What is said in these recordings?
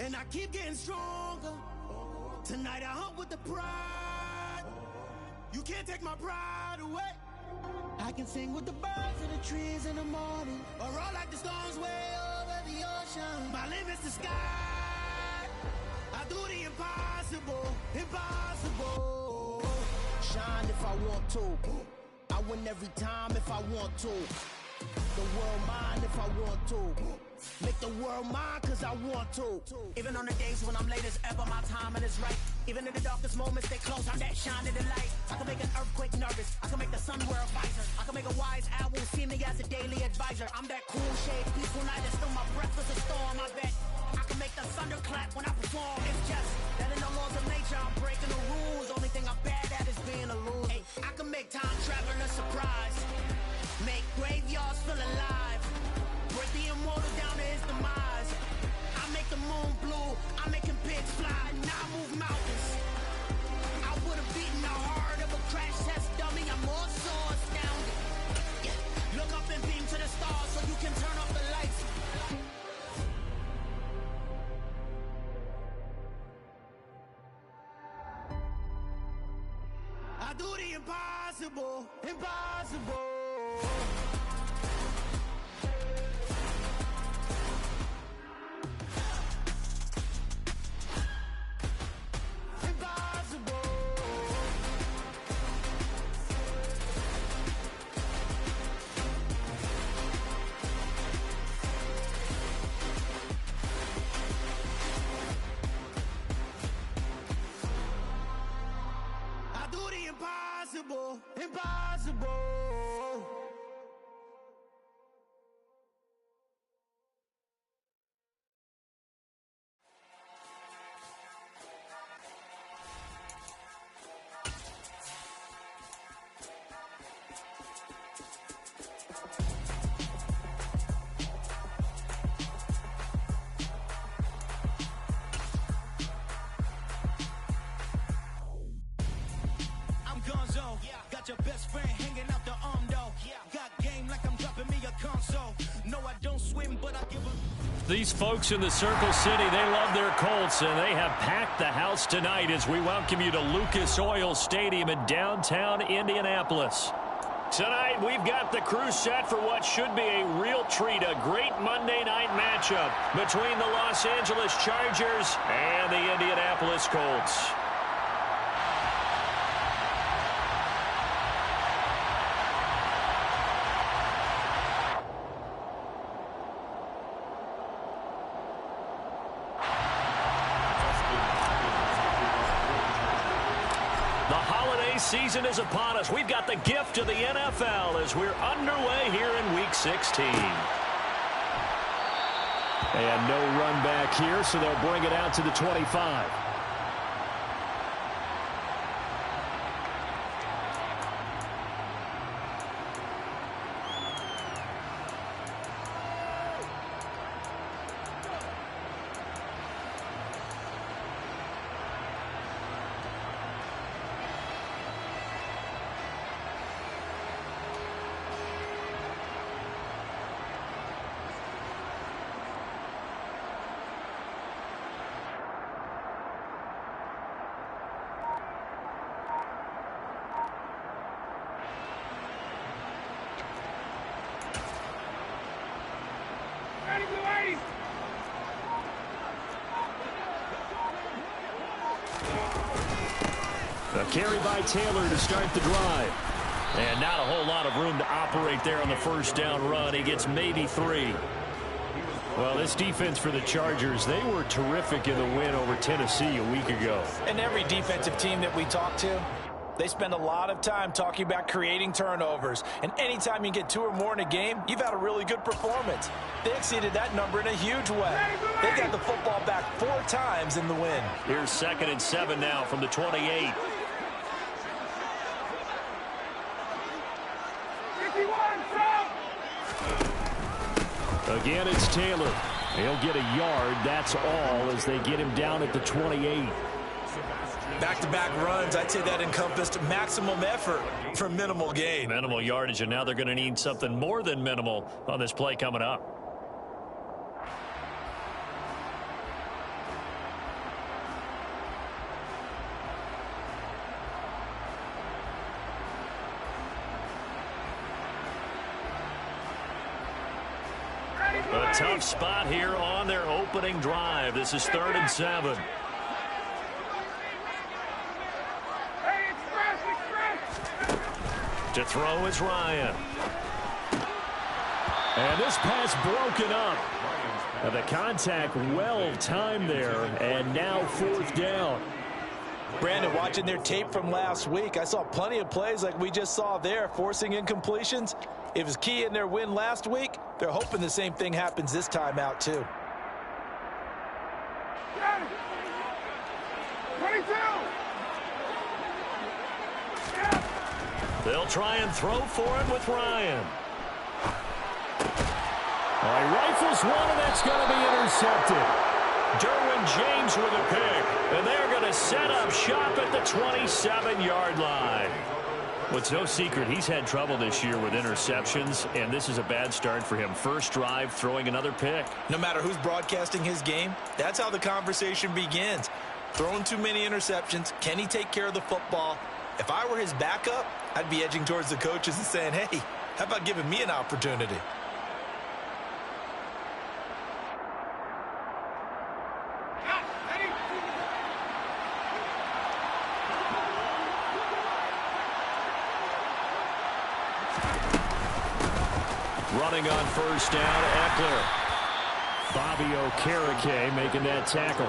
And I keep getting stronger. Tonight I hunt with the pride. You can't take my pride away. I can sing with the birds and the trees in the morning, or roll like the storms way over the ocean. My limit's the sky. I do the impossible, impossible. Shine if I want to. I win every time if I want to. The world mine if I want to. Make the world mine cause I want to. Even on the days when I'm late as ever, my timing is right. Even in the darkest moments, they close, I'm that shining the light. I can make an earthquake nervous, I can make the sun wear a visor. I can make a wise owl see me as a daily advisor. I'm that cool shade, peaceful night, and still my breath is a storm. I bet I can make the thunder clap when I perform. It's just that in the laws of nature, I'm breaking the rules. Only thing I'm bad at is being a loser. Hey, I can make time travel a surprise. Make graveyards feel alive. Break the immortal down to his demise. I make the moon blue, I'm making pigs fly, and I move mountains. I would've beaten the heart of a crash test dummy. I'm more so astounded. Yeah. Look up and beam to the stars so you can turn off the lights. I do the impossible, impossible. Impossible, impossible. Got your best friend hanging out the arm though. Got game like I'm dropping me a console. No, I don't swim, but I give them. These folks in the Circle City, they love their Colts, and they have packed the house tonight as we welcome you to Lucas Oil Stadium in downtown Indianapolis. Tonight, we've got the crew set for what should be a real treat, a great Monday night matchup between the Los Angeles Chargers and the Indianapolis Colts. Season is upon us. We've got the gift of the NFL as we're underway here in Week 16. And no run back here, so they'll bring it out to the 25. A carry by Taylor to start the drive. And not a whole lot of room to operate there on the first down run. He gets maybe 3. Well, this defense for the Chargers, they were terrific in the win over Tennessee a week ago. And every defensive team that we talk to, they spend a lot of time talking about creating turnovers. And anytime you get 2 or more in a game, you've had a really good performance. They exceeded that number in a huge way. They got the football back 4 times in the win. Here's 2nd and 7 now from the 28. Again, it's Taylor. He'll get a yard. That's all as they get him down at the 28. Back-to-back runs, I'd say that encompassed maximum effort for minimal gain. Minimal yardage, and now they're going to need something more than minimal on this play coming up. tough spot here on their opening drive. This is 3rd and 7. To throw is Ryan. And this pass broken up. And the contact well timed there, and now 4th down. Brandon, watching their tape from last week, I saw plenty of plays like we just saw there, forcing incompletions. It was key in their win last week. They're hoping the same thing happens this time out, too. 22. They'll try and throw for it with Ryan. All right, rifles one, and that's going to be intercepted. Derwin James with a pick, and they're going to set up shop at the 27-yard line. Well, it's no secret he's had trouble this year with interceptions, and this is a bad start for him. First drive, throwing another pick. No matter who's broadcasting his game, that's how the conversation begins. Throwing too many interceptions, can he take care of the football? If I were his backup, I'd be edging towards the coaches and saying, hey, how about giving me an opportunity? Running on first down, Eckler. Fabio Carrique making that tackle.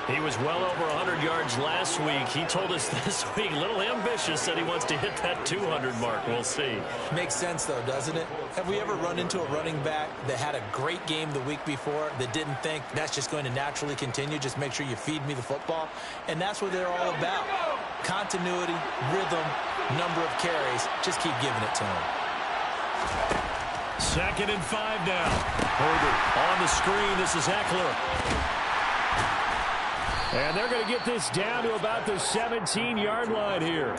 He was well over 100 yards last week. He told us this week, a little ambitious, said he wants to hit that 200 mark. We'll see. Makes sense, though, doesn't it? Have we ever run into a running back that had a great game the week before that didn't think that's just going to naturally continue? Just make sure you feed me the football. And that's what they're all about. Continuity, rhythm, number of carries. Just keep giving it to him. 2nd and 5 now. Herbert on the screen. This is Eckler. And they're going to get this down to about the 17-yard line here.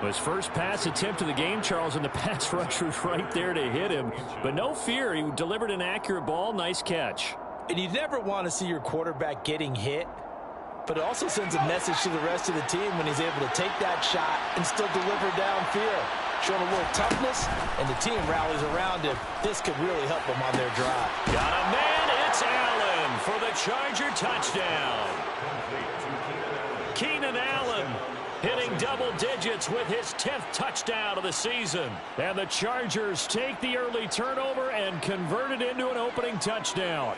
His first pass attempt of the game, Charles, and the pass rusher's right there to hit him. But no fear, he delivered an accurate ball. Nice catch. And you never want to see your quarterback getting hit, but it also sends a message to the rest of the team when he's able to take that shot and still deliver downfield. Showing a little toughness, and the team rallies around him. This could really help them on their drive. Got a man, it's Allen for the Charger touchdown. Keenan Allen hitting double digits with his 10th touchdown of the season. And the Chargers take the early turnover and convert it into an opening touchdown.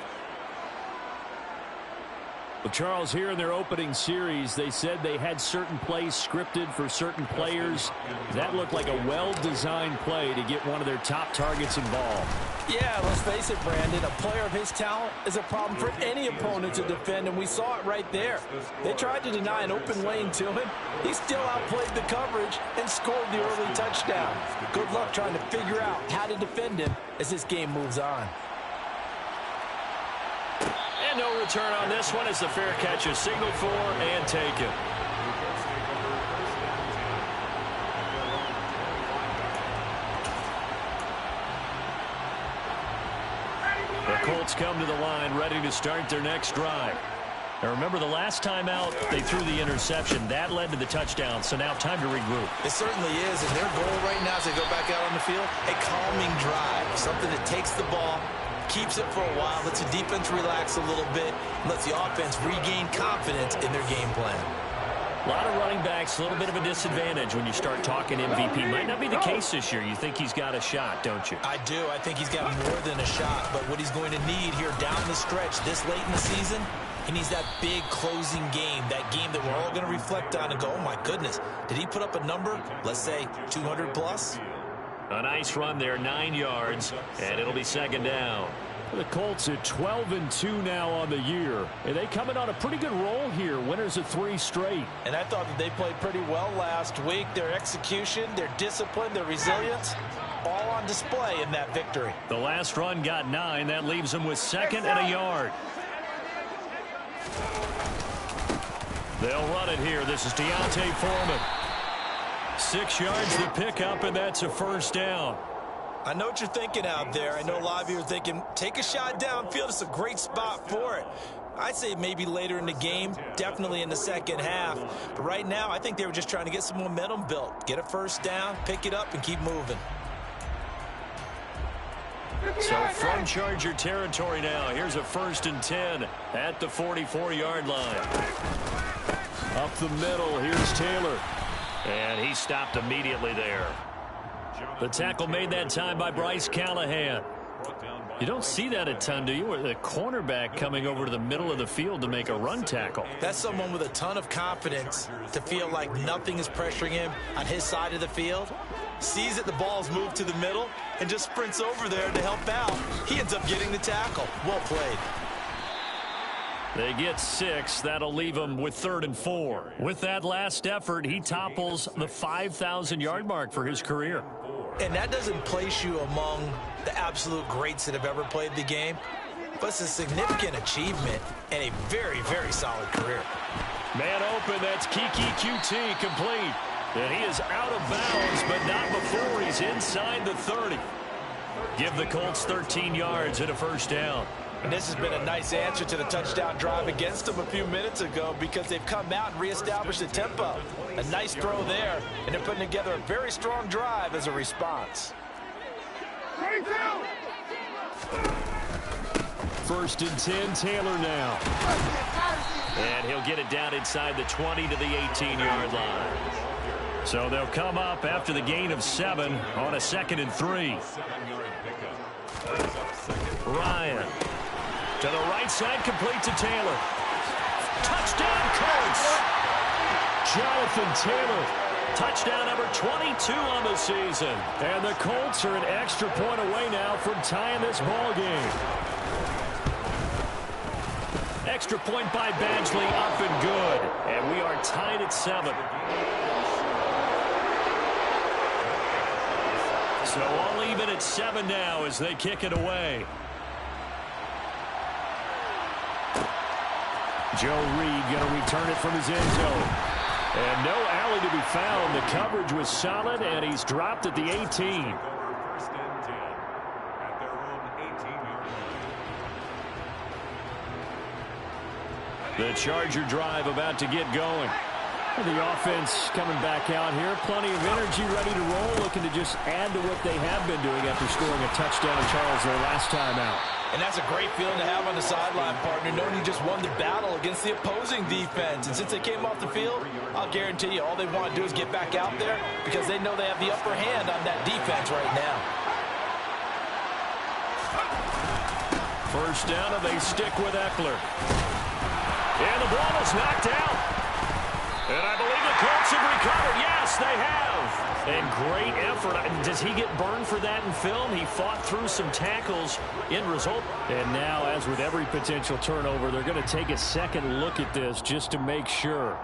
Well, Charles, here in their opening series, they said they had certain plays scripted for certain players. That looked like a well-designed play to get one of their top targets involved. Yeah, let's face it, Brandon. A player of his talent is a problem for any opponent to defend, and we saw it right there. They tried to deny an open lane to him. He still outplayed the coverage and scored the early touchdown. Good luck trying to figure out how to defend him as this game moves on. And no return on this one as the fair catch is signaled for and taken. The Colts come to the line ready to start their next drive. Now remember, the last time out, they threw the interception. That led to the touchdown, so now time to regroup. It certainly is, and their goal right now as they go back out on the field, a calming drive, something that takes the ball, keeps it for a while, lets the defense relax a little bit, lets the offense regain confidence in their game plan. A lot of running backs, a little bit of a disadvantage when you start talking MVP. Might not be the case this year. You think he's got a shot, don't you? I do. I think he's got more than a shot, but what he's going to need here down the stretch this late in the season, he needs that big closing game, that game that we're all going to reflect on and go, oh my goodness, did he put up a number, let's say 200 plus? A nice run there, 9 yards, and it'll be 2nd down. The Colts at 12-2 now on the year. And they coming on a pretty good roll here. Winners of 3 straight. And I thought that they played pretty well last week. Their execution, their discipline, their resilience, all on display in that victory. The last run got 9. That leaves them with 2nd and a yard. They'll run it here. This is Deontay Foreman. 6 yards to pick up, and that's a 1st down. I know what you're thinking out there. I know a lot of you are thinking, take a shot downfield. It's a great spot for it. I'd say maybe later in the game, definitely in the second half. But right now, I think they were just trying to get some momentum built. Get a 1st down, pick it up, and keep moving. So from Charger territory now, here's a 1st and 10 at the 44-yard line. Up the middle, here's Taylor. And he stopped immediately there. The tackle made that time by Bryce Callahan. You don't see that a ton, do you? With a cornerback coming over to the middle of the field to make a run tackle. That's someone with a ton of confidence to feel like nothing is pressuring him on his side of the field. Sees that the ball's moved to the middle and just sprints over there to help out. He ends up getting the tackle. Well played. They get 6. That'll leave him with 3rd and 4. With that last effort, he topples the 5,000-yard mark for his career. And that doesn't place you among the absolute greats that have ever played the game, but it's a significant achievement and a very, very solid career. Man open, that's Kiki QT complete. And he is out of bounds, but not before he's inside the 30. Give the Colts 13 yards and a 1st down. And this has been a nice answer to the touchdown drive against them a few minutes ago because they've come out and reestablished the tempo. A nice throw there, and they're putting together a very strong drive as a response. 1st and 10, Taylor now. And he'll get it down inside the 20 to the 18-yard line. So they'll come up after the gain of 7 on a 2nd and 3. Ryan. To the right side, complete to Taylor. Touchdown, Colts! Jonathan Taylor. Touchdown number 22 on the season. And the Colts are an extra point away now from tying this ball game. Extra point by Badgley, up and good. And we are tied at 7. So all even at 7 now as they kick it away. Joe Reed going to return it from his end zone. And no alley to be found. The coverage was solid, and he's dropped at the 18. 1st and 10 at their own 18-yard line. The Charger drive about to get going. The offense coming back out here. Plenty of energy, ready to roll, looking to just add to what they have been doing after scoring a touchdown, Charles, their last time out. And that's a great feeling to have on the sideline, partner, knowing you just won the battle against the opposing defense. And since they came off the field, I'll guarantee you all they want to do is get back out there because they know they have the upper hand on that defense right now. 1st down, and they stick with Eckler. And the ball is knocked out. And I believe the Colts have recovered. Yes, they have. And great effort. Does he get burned for that in film? He fought through some tackles. End result. And now, as with every potential turnover, they're going to take a second look at this just to make sure.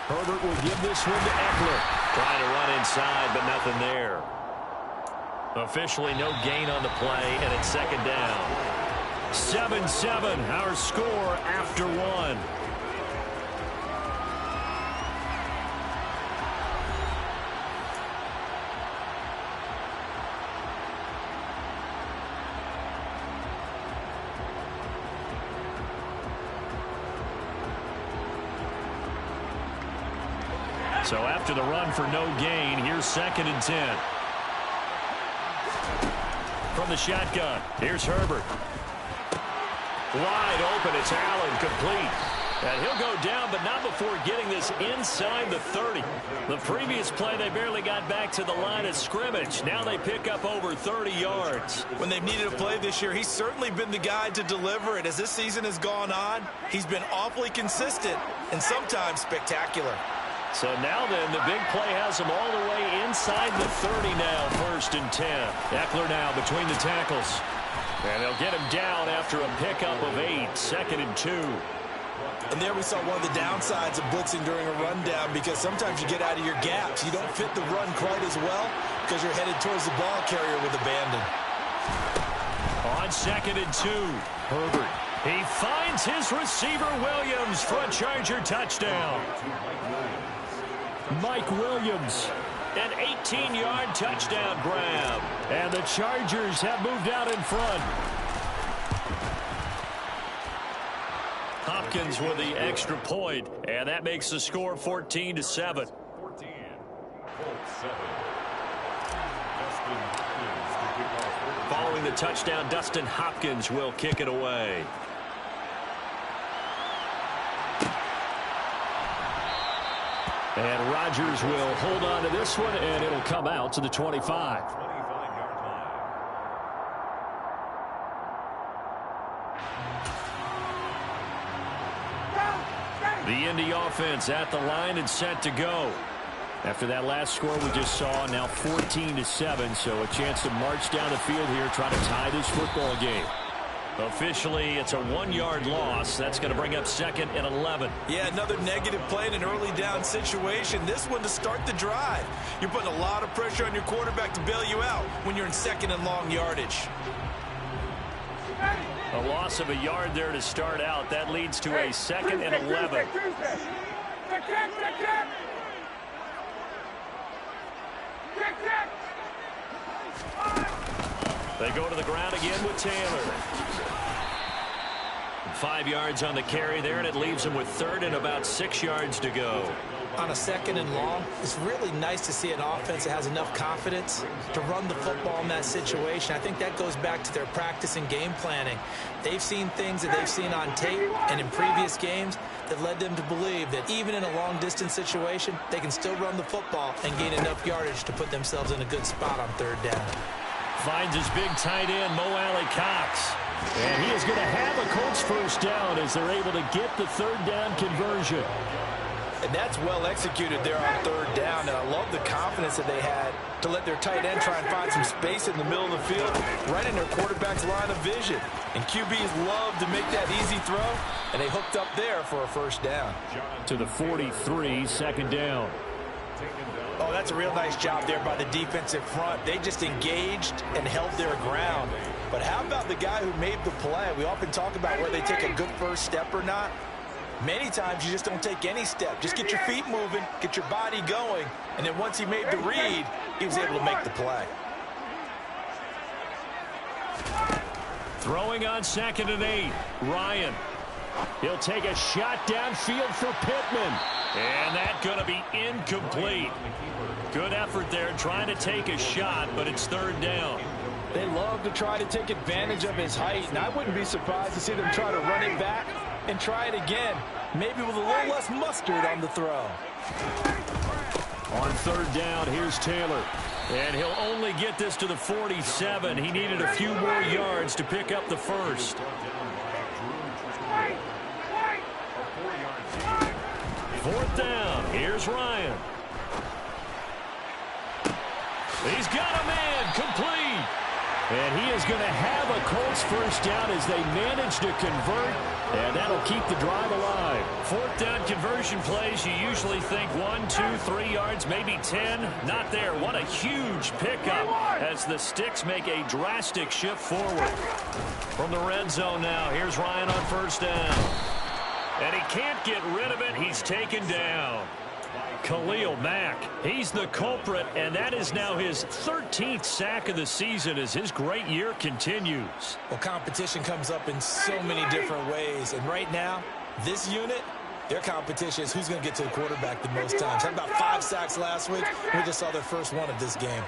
Herbert will give this one to Eckler. Trying to run inside, but nothing there. Officially no gain on the play, and it's 2nd down. 7-7, our score after 1. So after the run for no gain, here's 2nd and 10. From the shotgun, here's Herbert. Wide open, it's Allen, complete. And he'll go down, but not before getting this inside the 30. The previous play, they barely got back to the line of scrimmage. Now they pick up over 30 yards. When they've needed a play this year, he's certainly been the guy to deliver it. As this season has gone on, he's been awfully consistent and sometimes spectacular. So now then, the big play has him all the way inside the 30 now, 1st and 10. Eckler now between the tackles. And they'll get him down after a pickup of 8, 2nd and 2. And there we saw one of the downsides of blitzing during a rundown because sometimes you get out of your gaps. You don't fit the run quite as well because you're headed towards the ball carrier with abandon. On 2nd and 2, Herbert. He finds his receiver Williams for a Charger touchdown. Mike Williams, an 18-yard touchdown grab. And the Chargers have moved out in front. Hopkins with the extra point, and that makes the score 14-7. Following the touchdown, Dustin Hopkins will kick it away. And Rodgers will hold on to this one, and it'll come out to the 25. The Indy offense at the line and set to go. After that last score we just saw, now 14-7, so a chance to march down the field here, try to tie this football game. Officially, it's a 1-yard loss. That's going to bring up 2nd and 11. Yeah, another negative play in an early down situation. This one to start the drive. You're putting a lot of pressure on your quarterback to bail you out when you're in 2nd and long yardage. A loss of a yard there to start out. That leads to a 2nd and 11. They go to the ground again with Taylor. 5 yards on the carry there, and it leaves him with 3rd and about 6 yards to go. On a 2nd and long, it's really nice to see an offense that has enough confidence to run the football in that situation. I think that goes back to their practice and game planning. They've seen things that they've seen on tape and in previous games that led them to believe that even in a long-distance situation, they can still run the football and gain enough yardage to put themselves in a good spot on 3rd down. Finds his big tight end, Mo Alley-Cox. And he is going to have a Colts first down as they're able to get the 3rd down conversion. And that's well executed there on 3rd down. And I love the confidence that they had to let their tight end try and find some space in the middle of the field, right in their quarterback's line of vision. And QBs love to make that easy throw, and they hooked up there for a first down. To the 43, 2nd down. Oh, that's a real nice job there by the defensive front. They just engaged and held their ground. But how about the guy who made the play? We often talk about whether they take a good first step or not. Many times you just don't take any step. Just get your feet moving, get your body going, and then once he made the read, he was able to make the play. Throwing on 2nd and 8, Ryan. He'll take a shot downfield for Pittman. And that's going to be incomplete. Good effort there trying to take a shot, but it's 3rd down. They love to try to take advantage of his height, and I wouldn't be surprised to see them try to run it back and try it again, maybe with a little less mustard on the throw. On 3rd down, here's Taylor. And he'll only get this to the 47. He needed a few more yards to pick up the first. 4th down. Here's Ryan. He's got a man complete. And he is going to have a Colts first down as they manage to convert. And that'll keep the drive alive. 4th down conversion plays, you usually think 1, 2, 3 yards, maybe 10. Not there. What a huge pickup as the Sticks make a drastic shift forward. From the red zone now, here's Ryan on 1st down. And he can't get rid of it. He's taken down. Khalil Mack, he's the culprit, and that is now his 13th sack of the season as his great year continues. Well, competition comes up in so many different ways, and right now, this unit, their competition is who's going to get to the quarterback the most times. Had about 5 sacks last week. We just saw their first one of this game.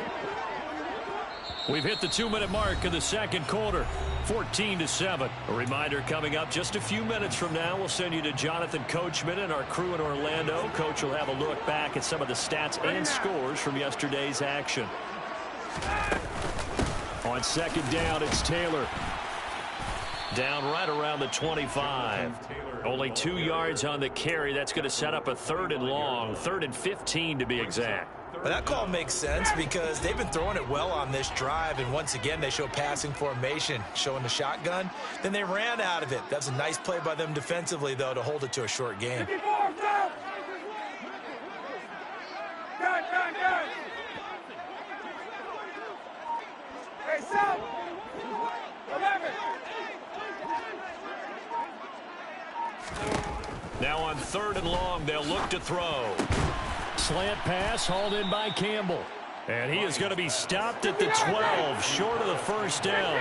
We've hit the 2-minute mark of the 2nd quarter. 14-7. A reminder coming up just a few minutes from now. We'll send you to Jonathan Coachman and our crew in Orlando. Coach will have a look back at some of the stats and scores from yesterday's action. On 2nd down, it's Taylor. Down right around the 25. Only 2 yards on the carry. That's going to set up a 3rd and long. 3rd and 15 to be exact. Well, that call makes sense because they've been throwing it well on this drive, and once again they show passing formation, showing the shotgun. Then they ran out of it. That's a nice play by them defensively, though, to hold it to a short game. Hey, Sal! Now on 3rd and long, they'll look to throw. Slant pass hauled in by Campbell. And he is going to be stopped at the 12, short of the first down.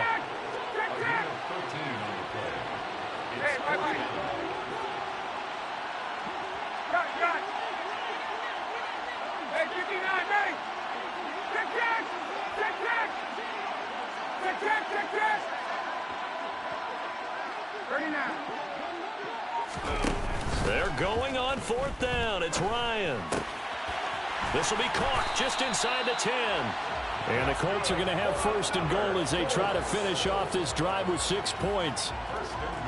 They're going on 4th down. It's Ryan. This will be caught just inside the 10. And the Colts are going to have 1st and goal as they try to finish off this drive with 6 points.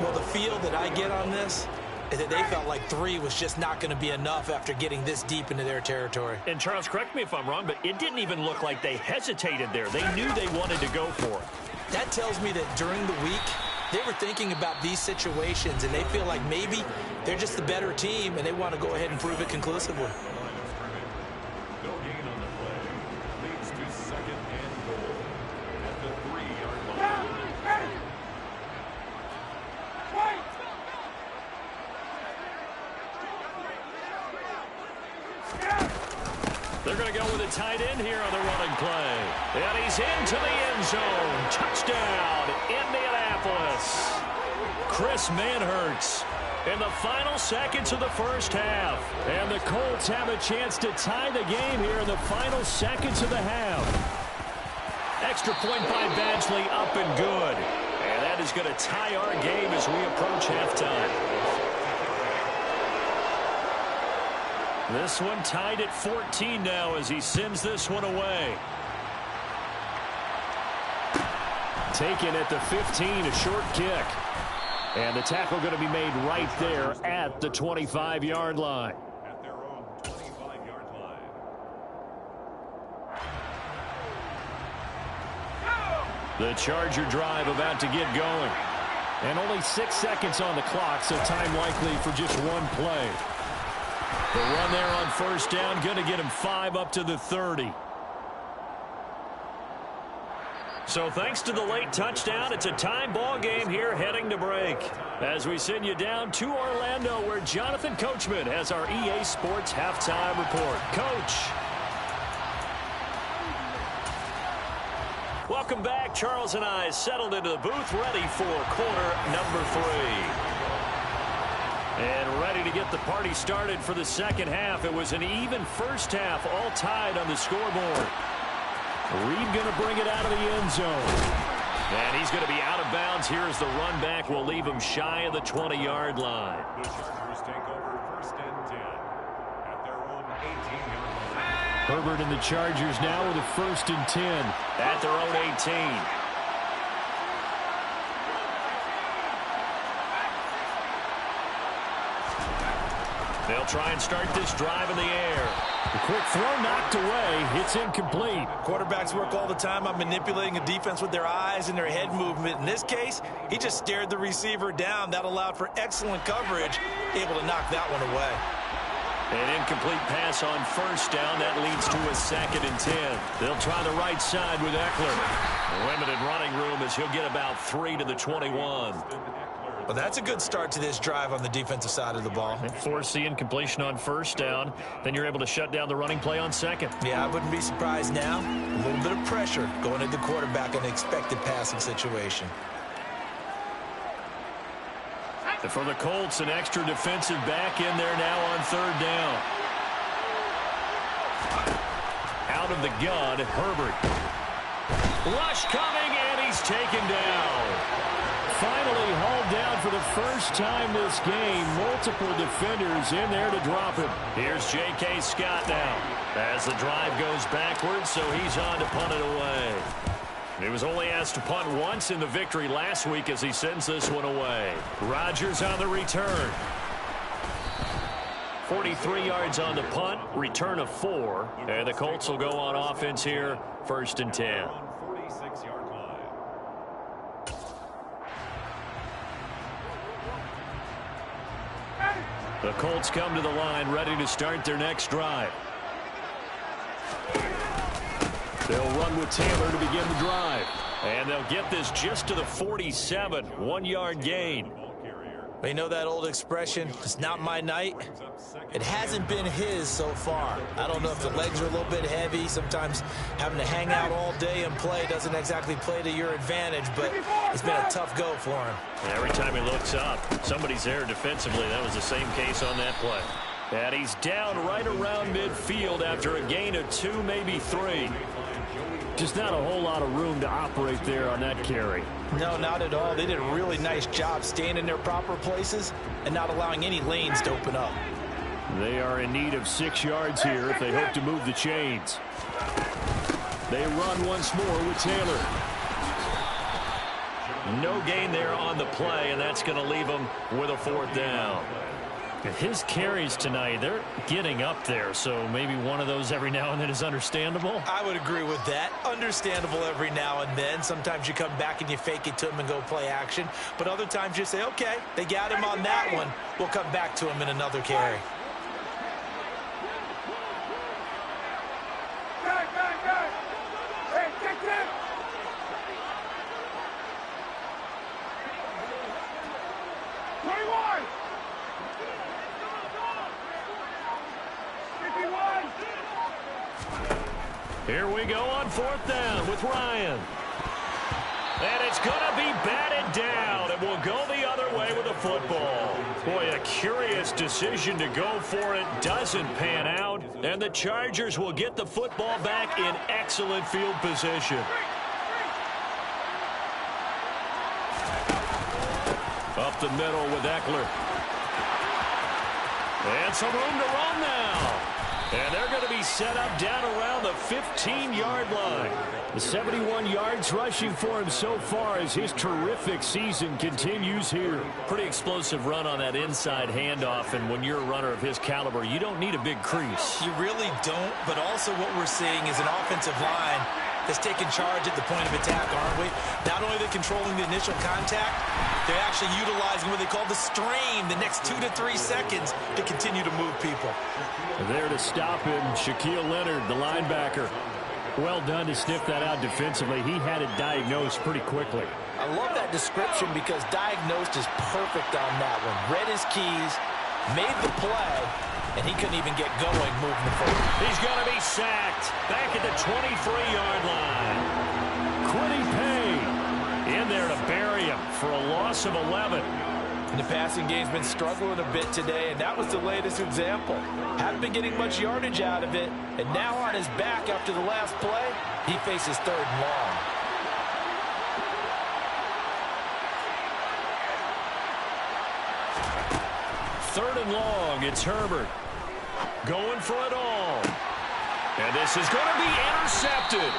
Well, the feel that I get on this is that they felt like 3 was just not going to be enough after getting this deep into their territory. And Charles, correct me if I'm wrong, but it didn't even look like they hesitated there. They knew they wanted to go for it. That tells me that during the week, they were thinking about these situations, and they feel like maybe they're just the better team, and they want to go ahead and prove it conclusively. They're going to go with a tight end here on the running play. And he's into the end zone. Touchdown, Indianapolis. Chris Manhertz in the final seconds of the first half. And the Colts have a chance to tie the game here in the final seconds of the half. Extra point by Badgley, up and good. And that is going to tie our game as we approach halftime. This one tied at 14 now as he sends this one away. Taken at the 15, a short kick. And the tackle going to be made right there at the 25-yard line. At their own 25-yard line. The Charger drive about to get going. And only 6 seconds on the clock, so time likely for just one play. The run there on 1st down, going to get him 5 up to the 30. So thanks to the late touchdown, it's a time ball game here heading to break. As we send you down to Orlando, where Jonathan Coachman has our EA Sports halftime report. Coach. Welcome back. Charles and I settled into the booth, ready for quarter number 3. And ready to get the party started for the second half. It was an even first half, all tied on the scoreboard. Reed going to bring it out of the end zone. And he's going to be out of bounds here as the run back will leave him shy of the 20-yard line. The Chargers take over 1st and 10 at their own 18-yard line. Herbert and the Chargers now with a 1st and 10 at their own 18. They'll try and start this drive in the air. The quick throw knocked away. It's incomplete. Quarterbacks work all the time on manipulating a defense with their eyes and their head movement. In this case, he just stared the receiver down. That allowed for excellent coverage, able to knock that one away. An incomplete pass on 1st down. That leads to a 2nd and 10. They'll try the right side with Eckler. Limited running room as he'll get about 3 to the 21. Well, that's a good start to this drive on the defensive side of the ball. Force the incompletion on 1st down. Then you're able to shut down the running play on 2nd. Yeah, I wouldn't be surprised now. A little bit of pressure going at the quarterback in an expected passing situation. And for the Colts, an extra defensive back in there now on 3rd down. Out of the gun, Herbert. Rush coming, and he's taken down. Finally hauled down for the first time this game. Multiple defenders in there to drop him. Here's J.K. Scott now as the drive goes backwards, so he's on to punt it away. He was only asked to punt once in the victory last week as he sends this one away. Rodgers on the return. 43 yards on the punt, return of 4. And the Colts will go on offense here, 1st and 10. 46-yard line. The Colts come to the line ready to start their next drive. They'll run with Taylor to begin the drive. And they'll get this just to the 47. 1-yard gain. Well, you know that old expression, it's not my night? It hasn't been his so far. I don't know if the legs are a little bit heavy. Sometimes having to hang out all day and play doesn't exactly play to your advantage, but it's been a tough go for him. And every time he looks up, somebody's there defensively. That was the same case on that play. And he's down right around midfield after a gain of 2, maybe 3. Just not a whole lot of room to operate there on that carry. No, not at all. They did a really nice job staying in their proper places and not allowing any lanes to open up. They are in need of 6 yards here if they hope to move the chains. They run once more with Taylor. No gain there on the play, and that's going to leave them with a 4th down. His carries tonight, they're getting up there, so maybe one of those every now and then is understandable. I would agree with that. Understandable every now and then. Sometimes you come back and you fake it to him and go play action. But other times you say, okay, they got him on that one. We'll come back to him in another carry. Here we go on 4th down with Ryan. And it's going to be batted down, and we'll go the other way with the football. Boy, a curious decision to go for it. Doesn't pan out, and the Chargers will get the football back in excellent field position. Up the middle with Eckler. And some room to run now. And they're going to be set up down around the 15-yard line. The 71 yards rushing for him so far as his terrific season continues here. Pretty explosive run on that inside handoff, and when you're a runner of his caliber, you don't need a big crease. You really don't, but also what we're seeing is an offensive line that's taking charge at the point of attack, aren't we? Not only are they controlling the initial contact, they're actually utilizing what they call the strain, the next 2 to 3 seconds to continue to move people. There to stop him, Shaquille Leonard, the linebacker. Well done to sniff that out defensively. He had it diagnosed pretty quickly. I love that description because diagnosed is perfect on that one. Read his keys, made the play, and he couldn't even get going moving the football. He's going to be sacked back at the 23-yard line. Quiddy Pay in there to bury him for a loss of 11. And the passing game's been struggling a bit today, and that was the latest example. Haven't been getting much yardage out of it, and now on his back after the last play, he faces 3rd and long. Third and long, it's Herbert. Going for it all. And this is going to be intercepted.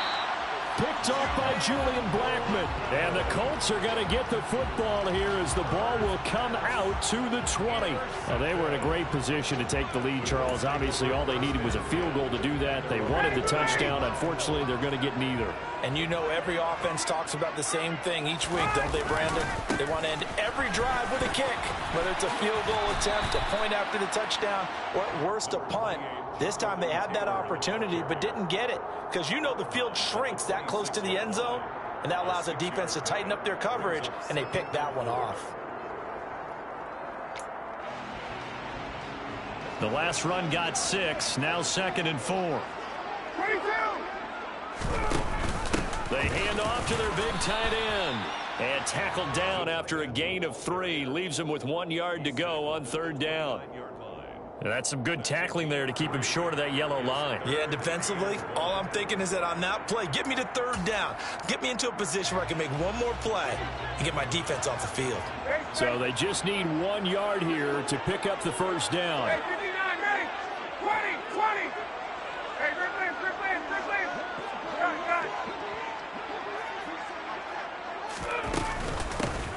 Picked off by Julian Blackmon. And the Colts are going to get the football here as the ball will come out to the 20. Well, they were in a great position to take the lead, Charles. Obviously, all they needed was a field goal to do that. They wanted the touchdown. Unfortunately, they're going to get neither. And you know every offense talks about the same thing each week, don't they, Brandon? They want to end every drive with a kick, whether it's a field goal attempt, a point after the touchdown, or at worst, a punt. This time they had that opportunity but didn't get it because you know the field shrinks that close to the end zone, and that allows the defense to tighten up their coverage, and they picked that one off. The last run got 6, now 2nd and 4. 22! They hand off to their big tight end. And tackled down after a gain of 3. Leaves him with 1 yard to go on 3rd down. And that's some good tackling there to keep him short of that yellow line. Yeah, defensively, all I'm thinking is that on that play, get me to 3rd down. Get me into a position where I can make one more play and get my defense off the field. So they just need 1 yard here to pick up the 1st down. Hey, 59, ready? 20! Hey, Ripley! Got it.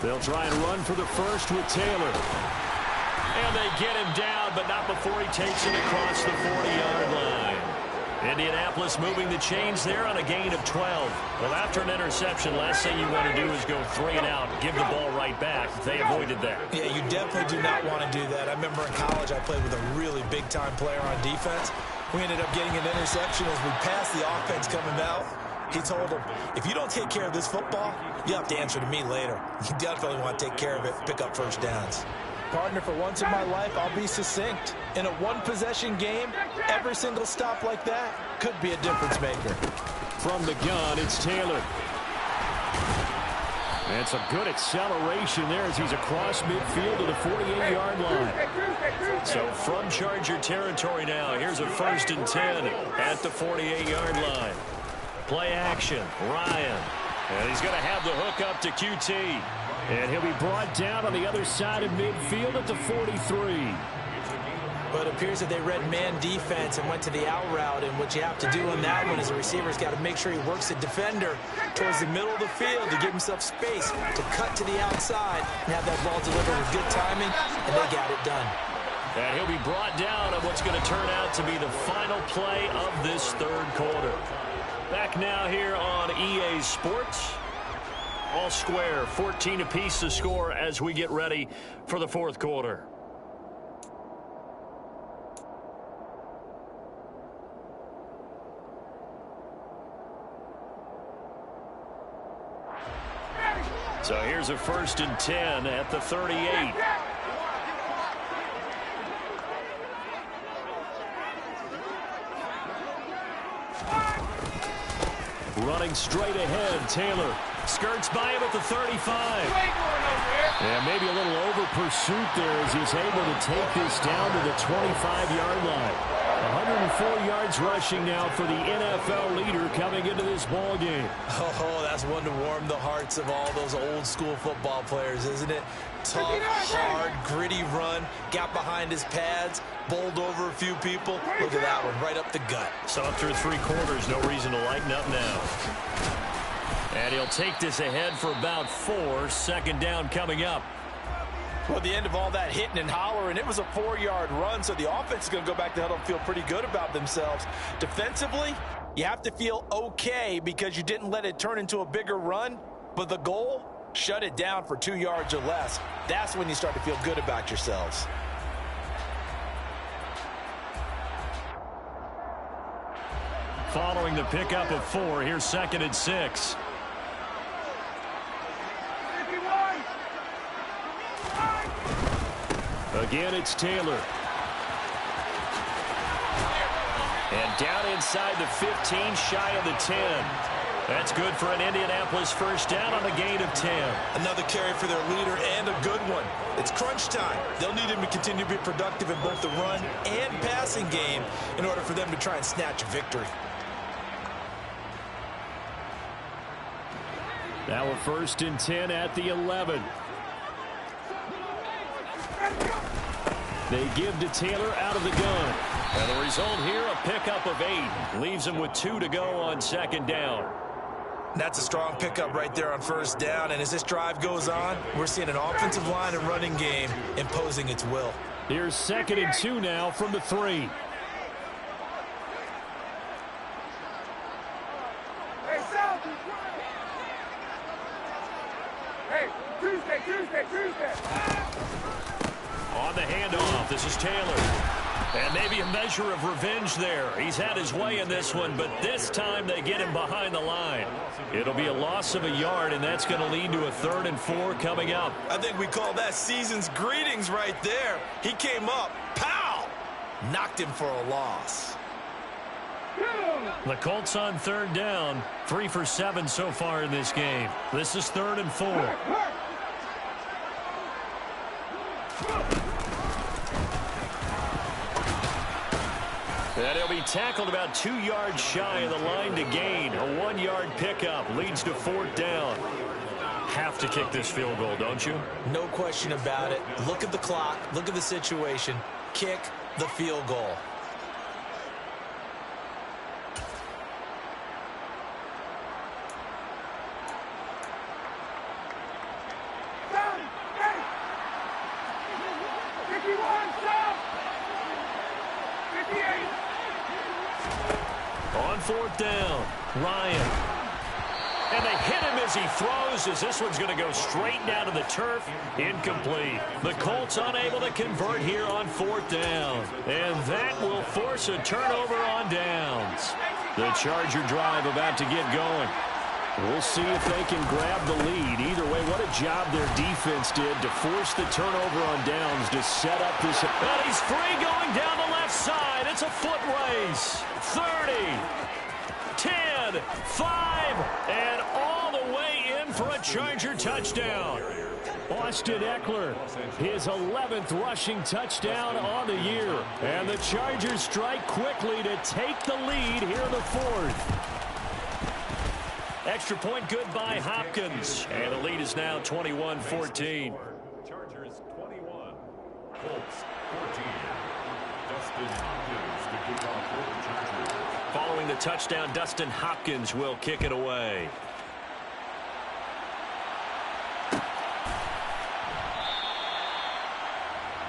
They'll try and run for the 1st with Taylor. And they get him down, but not before he takes it across the 40-yard line. Indianapolis moving the chains there on a gain of 12. Well, after an interception, last thing you want to do is go 3 and out, give the ball right back. They avoided that. Yeah, you definitely do not want to do that. I remember in college I played with a really big-time player on defense. We ended up getting an interception as we passed the offense coming out. He told him, if you don't take care of this football, you have to answer to me later. You definitely want to take care of it, pick up 1st downs. Partner, for once in my life, I'll be succinct. In a one-possession game, every single stop like that could be a difference maker. From the gun, it's Taylor. And some good acceleration there as he's across midfield to the 48-yard line. So from Charger territory now, here's a 1st and 10 at the 48-yard line. Play action, Ryan. And he's going to have the hook up to QT. And he'll be brought down on the other side of midfield at the 43. But it appears that they read man defense and went to the out route. And what you have to do on that one is the receiver's got to make sure he works the defender towards the middle of the field to give himself space to cut to the outside and have that ball delivered with good timing, and they got it done. And he'll be brought down on what's going to turn out to be the final play of this 3rd quarter. Back now here on EA Sports. All square, 14 apiece to score as we get ready for the 4th quarter. So here's a 1st and 10 at the 38. Running straight ahead, Taylor skirts by him at the 35. And maybe a little over pursuit there as he's able to take this down to the 25-yard line. 104 yards rushing now for the NFL leader coming into this ball game. Oh, that's one to warm the hearts of all those old school football players, isn't it? Tough, hard, gritty run, got behind his pads, bowled over a few people. Look at that one, right up the gut. So after 3 quarters, no reason to lighten up now. And he'll take this ahead for about 4. 2nd down coming up. Well, the end of all that hitting and hollering, it was a 4-yard run, so the offense is going to go back to the huddle and feel pretty good about themselves. Defensively, you have to feel okay because you didn't let it turn into a bigger run, but the goal, shut it down for 2 yards or less. That's when you start to feel good about yourselves. Following the pickup of 4, here's 2nd and 6. Again, it's Taylor. And down inside the 15, shy of the 10. That's good for an Indianapolis 1st down on a gain of 10. Another carry for their leader and a good one. It's crunch time. They'll need him to continue to be productive in both the run and passing game in order for them to try and snatch a victory. Now a 1st and 10 at the 11. They give to Taylor out of the gun. And the result here, a pickup of 8. Leaves him with 2 to go on 2nd down. That's a strong pickup right there on 1st down. And as this drive goes on, we're seeing an offensive line and running game imposing its will. Here's 2nd and 2 now from the 3. On the handoff, this is Taylor. And maybe a measure of revenge there. He's had his way in this one, but this time they get him behind the line. It'll be a loss of a yard, and that's going to lead to a 3rd and 4 coming up. I think we call that season's greetings right there. He came up, pow! Knocked him for a loss. The Colts on 3rd down, 3 for 7 so far in this game. This is 3rd and 4. And he'll be tackled about 2 yards shy of the line to gain. A 1-yard pickup leads to 4th down. Have to kick this field goal, don't you? No question about it. Look at the clock. Look at the situation. Kick the field goal. On 4th down, Ryan. And they hit him as he throws, as this one's going to go straight down to the turf. Incomplete. The Colts unable to convert here on 4th down. And that will force a turnover on downs. The Charger drive about to get going. We'll see if they can grab the lead. Either way, what a job their defense did to force the turnover on downs to set up this. And he's free going down the left side. It's a foot race. 30, 10, 5, and all the way in for a Charger touchdown. Austin Eckler, his 11th rushing touchdown on the year. And the Chargers strike quickly to take the lead here in the fourth. Extra point good by Hopkins. And the lead is now 21-14. Chargers 21, Colts 14. Dustin Hopkins to kick off for the Chargers. Following the touchdown, Dustin Hopkins will kick it away.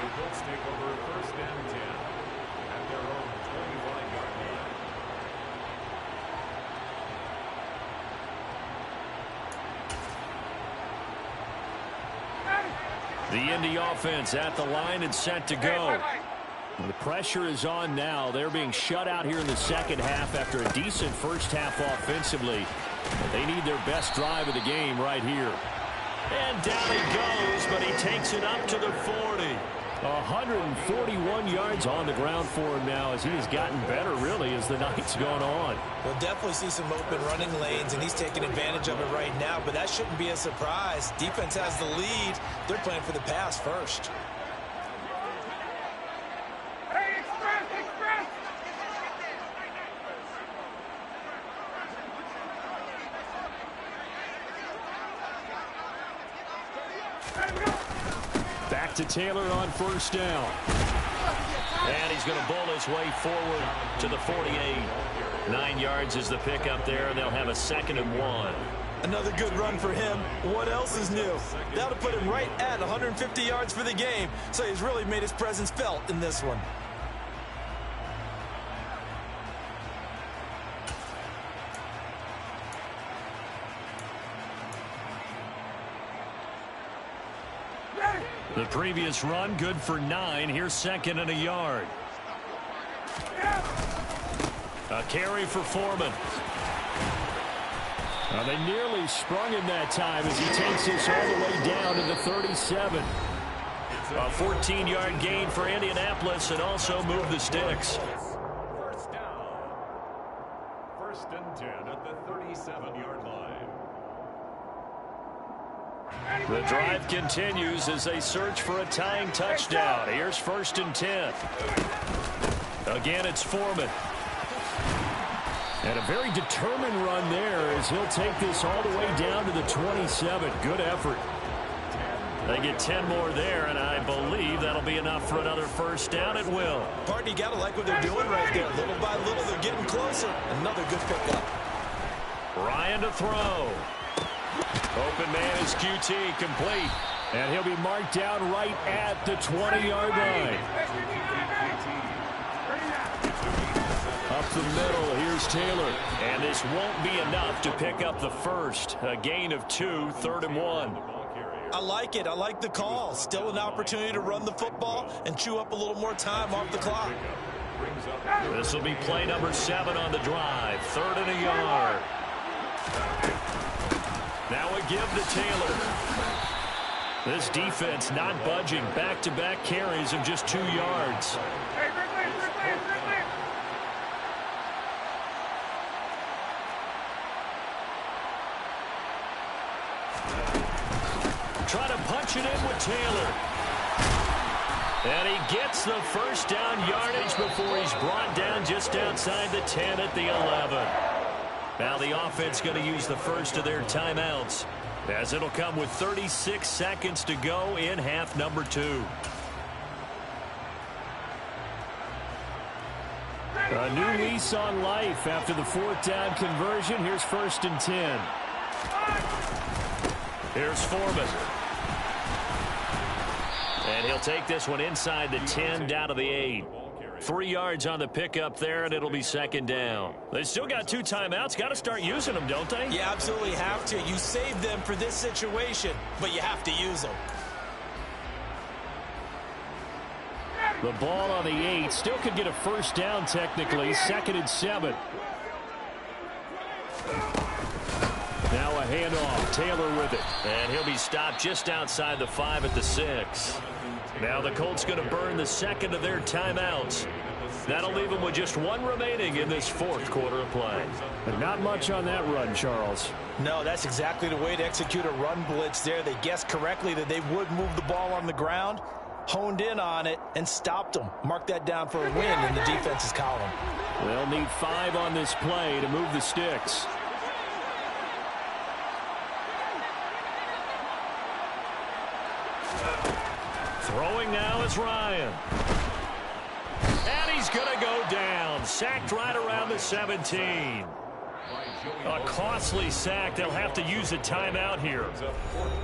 The Colts take over 1st and 10 at their own 25-yard line. The Indy offense at the line and set to go. The pressure is on now. They're being shut out here in the second half after a decent first half offensively. They need their best drive of the game right here. And down he goes, but he takes it up to the 40. 141 yards on the ground for him now as he has gotten better, really, as the night's gone on. We'll definitely see some open running lanes, and he's taking advantage of it right now, but that shouldn't be a surprise. Defense has the lead. They're playing for the pass first. Back to Taylor on first down. And he's going to bull his way forward to the 48. 9 yards is the pickup there, and they'll have a 2nd and 1. Another good run for him. What else is new? That'll put him right at 150 yards for the game, so he's really made his presence felt in this one. The previous run, good for 9. Here's 2nd and a yard. A carry for Foreman. They nearly sprung him that time as he takes this all the way down to the 37. A 14-yard gain for Indianapolis and also move the sticks. First down. 1st and 10 at the 37-yard line. The drive continues as they search for a tying touchdown. Here's 1st and 10. Again, it's Foreman. And a very determined run there as he'll take this all the way down to the 27. Good effort. They get 10 more there, and I believe that'll be enough for another first down. It will. Partner, you got to like what they're doing right there. Little by little, they're getting closer. Another good pickup. Ryan to throw. Open man is QT, complete. And he'll be marked down right at the 20-yard line. Up the middle, here's Taylor. And this won't be enough to pick up the first. A gain of 2, 3rd and 1. I like it. I like the call. Still an opportunity to run the football and chew up a little more time off the clock. This will be play number 7 on the drive. 3rd and a yard. Now a give to Taylor. This defense not budging. Back-to-back carries of just 2 yards. Try to punch it in with Taylor. And he gets the first down yardage before he's brought down just outside the 10 at the 11. Now the offense going to use the first of their timeouts, as it'll come with 36 seconds to go in half number 2. A new lease on life after the 4th down conversion. Here's 1st and 10. Here's Foreman. And he'll take this one inside the 10 down to the 8. 3 yards on the pickup there, and it'll be 2nd down. They still got 2 timeouts. Got to start using them, don't they? You absolutely have to. You save them for this situation, but you have to use them. The ball on the 8. Still could get a first down technically. 2nd and 7. Now a handoff. Taylor with it. And he'll be stopped just outside the 5 at the 6. Now the Colts going to burn the second of their timeouts. That'll leave them with just one remaining in this fourth quarter of play. But not much on that run, Charles. No, that's exactly the way to execute a run blitz there. They guessed correctly that they would move the ball on the ground, honed in on it, and stopped them. Mark that down for a win in the defense's column. They'll need 5 on this play to move the sticks. Throwing now is Ryan. And he's going to go down. Sacked right around the 17. A costly sack. They'll have to use a timeout here.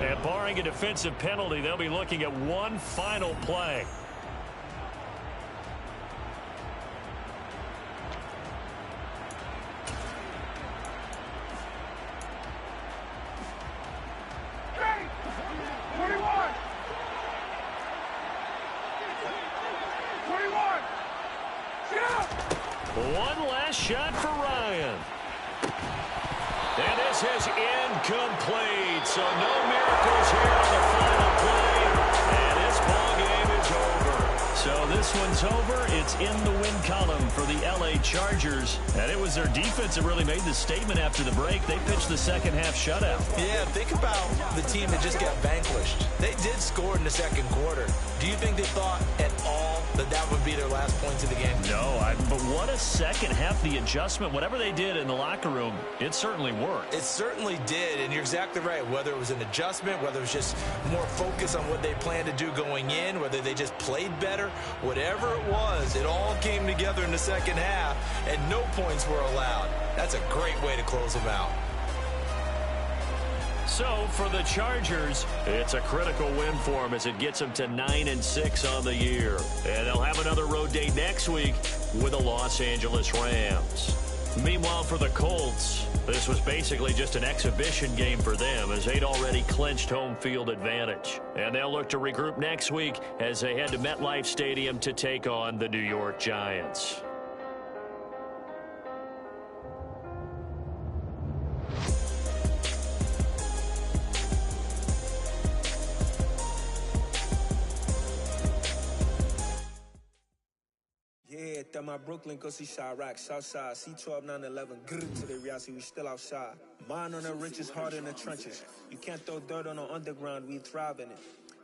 And barring a defensive penalty, they'll be looking at one final play. One last shot for Ryan. And this is incomplete. So no miracles here on the final play. And this ball game is over. So this one's over. It's in the win column for the LA Chargers. And it was their defense that really made the statement after the break. They pitched the second half shutout. Yeah, think about the team that just got vanquished. They did score in the second quarter. Do you think they thought at all that that would be their last points of the game? No, but what a second half. The adjustment, whatever they did in the locker room, it certainly worked. It certainly did, and you're exactly right. Whether it was an adjustment, whether it was just more focus on what they planned to do going in, whether they just played better, whatever it was, it all came together in the second half, and no points were allowed. That's a great way to close them out. So for the Chargers, it's a critical win for them as it gets them to 9-6 on the year. And they'll have another road day next week with the Los Angeles Rams. Meanwhile, for the Colts, this was basically just an exhibition game for them as they'd already clinched home field advantage. And they'll look to regroup next week as they head to MetLife Stadium to take on the New York Giants. That my Brooklyn go see Chirac, Southside, C12, 911, grrr to the reality, we still outside. Mine on the richest, heart in the trenches. You can't throw dirt on the underground, we thrive in it.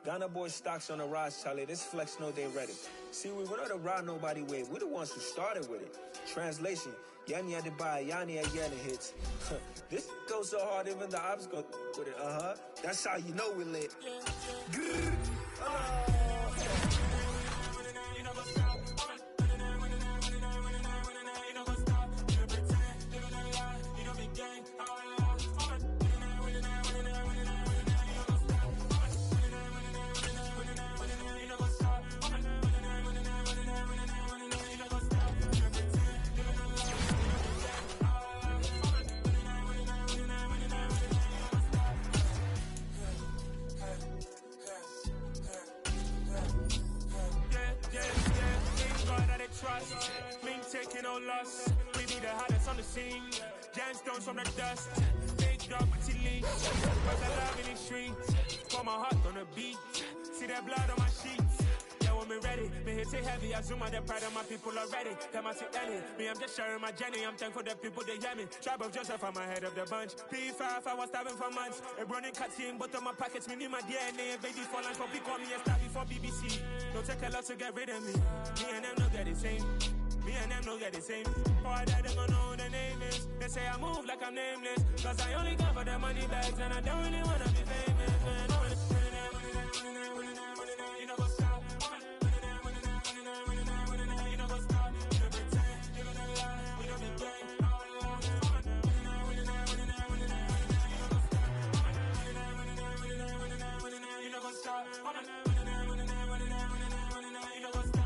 Ghana boys stocks on the rise, Charlie, this flex know they ready. See, we were not to ride nobody with, we're the ones who started with it. Translation, Yanni had to buy, Yanni had Yanni hits. This goes so hard, even the ops go with it, That's how you know we lit. Grrr, loss. We be the hottest on the scene. Gemstones from the dust. Big drop until leave. Cause I love in the streets. Pour my heart on the beat. See that blood on my sheets. Yeah, when me ready, me hit it heavy. I zoom out the pride of my people already. Them I see Ellie. Me, I'm just sharing my journey. I'm thankful that people they hear me. Tribe of Joseph, I'm ahead of the bunch. P5, I was starving for months. A running cuts in, but on my pockets, me need my DNA. Baby for lunch, but call me a star before BBC. Don't take a lot to get rid of me. Me and them don't get the same. Me and them don't get the same. Boy, that they gonna know who the name is. They say I move like I'm nameless. Cause I only come for the money bags and I don't really wanna be famous. You know what's up? You know what's up? You know pretend. You know the lie. We don't be gang. You know what's up?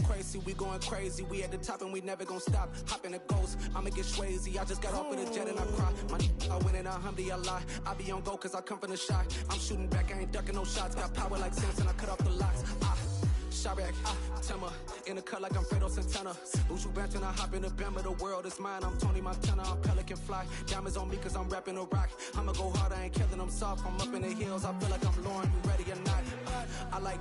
Crazy, we going crazy. We at the top and we never gonna stop. Hop in a ghost, I'ma get swayzy. I just got off with a jet and I cry. My I win in a alhamdulillah. I be on go cause I come from the shot. I'm shooting back, I ain't ducking no shots. Got power like Samson, I cut off the locks. Chirac. Timber in the cut like I'm Fredo Santana. Buju Banton, I hop in the Bama, the world is mine. I'm Tony Montana, I'm Pelican Fly. Diamonds on me cause I'm rapping a rock. I'ma go hard, I ain't killing them soft. I'm up in the hills, I feel like I'm Lauren, you ready or not? I like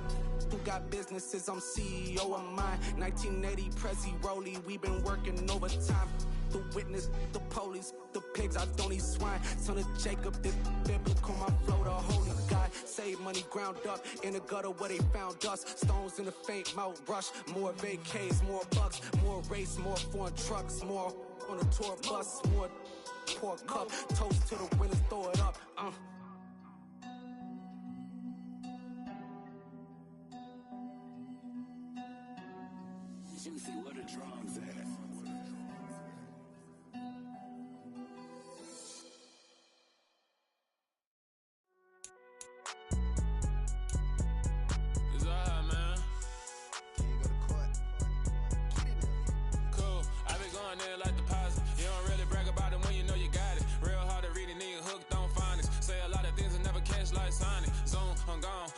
who got businesses, I'm CEO of mine. 1980 Prezi Rolly, we been working overtime. The witness, the police, the pigs, I don't eat swine. Son of Jacob, this biblical, my flow, the holy God. Save money ground up in the gutter where they found us. Stones in the faint mouth rush. More vacays, more bucks, more race, more foreign trucks, more on a tour bus, more pork cup. Toast to the winners, throw it up. Juicy, where the drums at?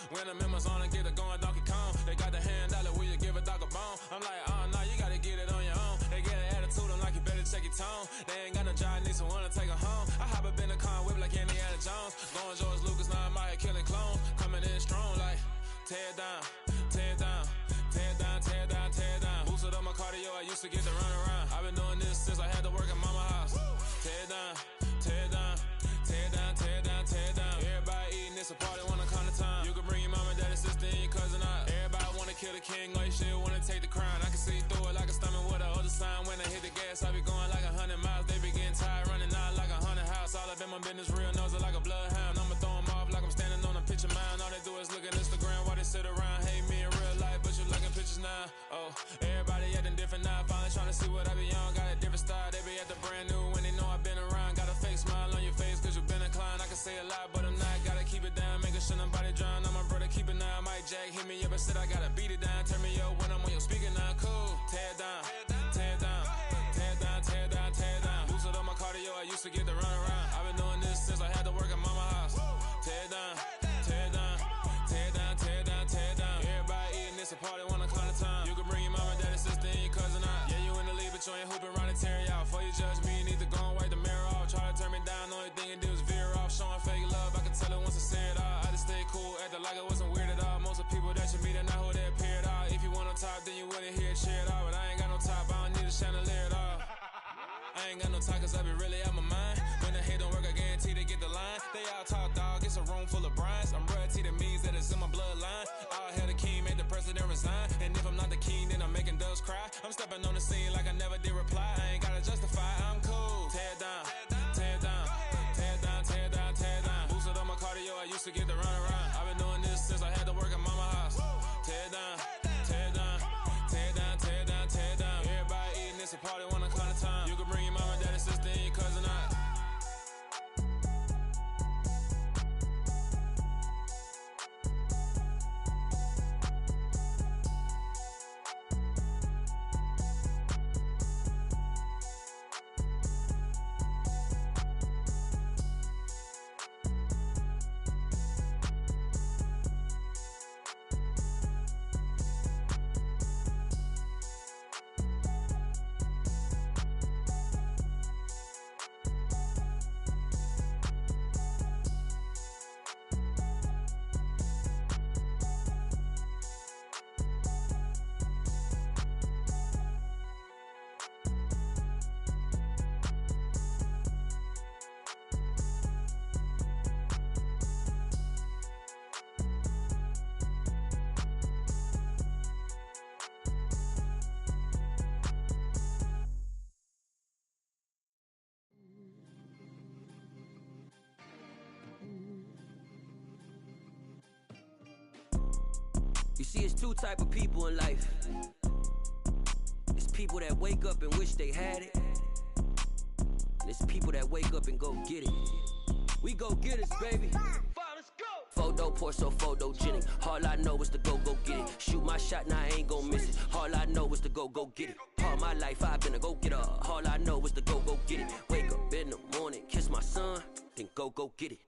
When the members on and get it going Donkey Kong, they got the hand dollar, will you give a dog a bone? I'm like, oh no, you gotta get it on your own. They get an attitude, I'm like, you better check your tone. They ain't got no job, need someone to take her home. I hop up in the car, whip like Indiana Jones. Going George Lucas, now I'm out here killing clones. Coming in strong like, tear down, tear down, tear down, tear down, tear down. Boosted up my cardio, I used to get to run around. I've been doing this since I had to work at mama house. Tear down, tear down, tear down, tear down, tear down. Everybody eating, it's a party, wanna come to time. You can bring your mama, daddy, sister, and your cousin out. Everybody wanna kill the king, or you shit wanna take the crown. I can see through it like a stomach with a other sign. When I hit the gas, I be going like 100 miles. They be getting tired, running out like 100 house. All up in my business, real nose it like a bloodhound. I'ma throw them off like I'm standing on a picture mound. All they do is look at Instagram while they sit around. Hate me in real life, but you liking pictures now. Oh, everybody acting different now. Finally trying to see what I be on. Got a different style, they be at the brand new when they know I've been around. Got a fake smile on your face cause you been inclined. I can say a lot, but I'm not. Gotta keep it down, making sure nobody drown. I'm my brother, keep it now. Mike Jack hit me up and said I gotta beat it down. Turn me up when I'm on your speaker now. Cool, tear down, tear down, tear down, tear down, tear down. Boosted up my cardio, I used to get to run around. I've been doing this since I had to work at mama house. Tear down, tear down, tear down, tear down, tear down. Everybody eating, it's a party, wanna come to time. You can bring your mama, daddy, sister, and your cousin out. Yeah, you in the league, but you ain't hooping around and tear you out. Before you judge me, you need to go and wipe the mirror off. Try to turn me down, only thing you do is veer off. Showing fake love, I can tell it once I say it all. I just stay cool, acting like it wasn't weird at all. Most of the people that you meet are not who they appear at all. If you want on top, then you wouldn't hear it cheer at all. But I ain't got no top, I don't need a chandelier at all. I ain't got no time cause I be really out my mind. When the hate don't work, I guarantee they get the line. They all talk dog, it's a room full of brines. I'm royalty, that means that it's in my bloodline. All hail the king, made the president resign. And if I'm not the king, then I'm making doves cry. I'm stepping on the scene like I never did reply. I ain't gotta justify, I'm cool. Tear down, tear down, tear down, tear down, tear down. Boosted up my cardio, I used to get to run around. I've been doing this since I had to work at mama house. Tear down, tear down, tear down, tear down, tear down. Everybody eating, it's a party, wanna come to time. You can bring your mama, daddy, sister, and your cousin out. You see, it's two type of people in life. It's people that wake up and wish they had it. And it's people that wake up and go get it. We go get it, baby. Let's go. Photo poor, so photogenic. All I know is to go get it. Shoot my shot, now I ain't gon' miss it. All I know is to go get it. All my life I've been a go-getter. All I know is to go get it. Wake up in the morning, kiss my son, then go get it.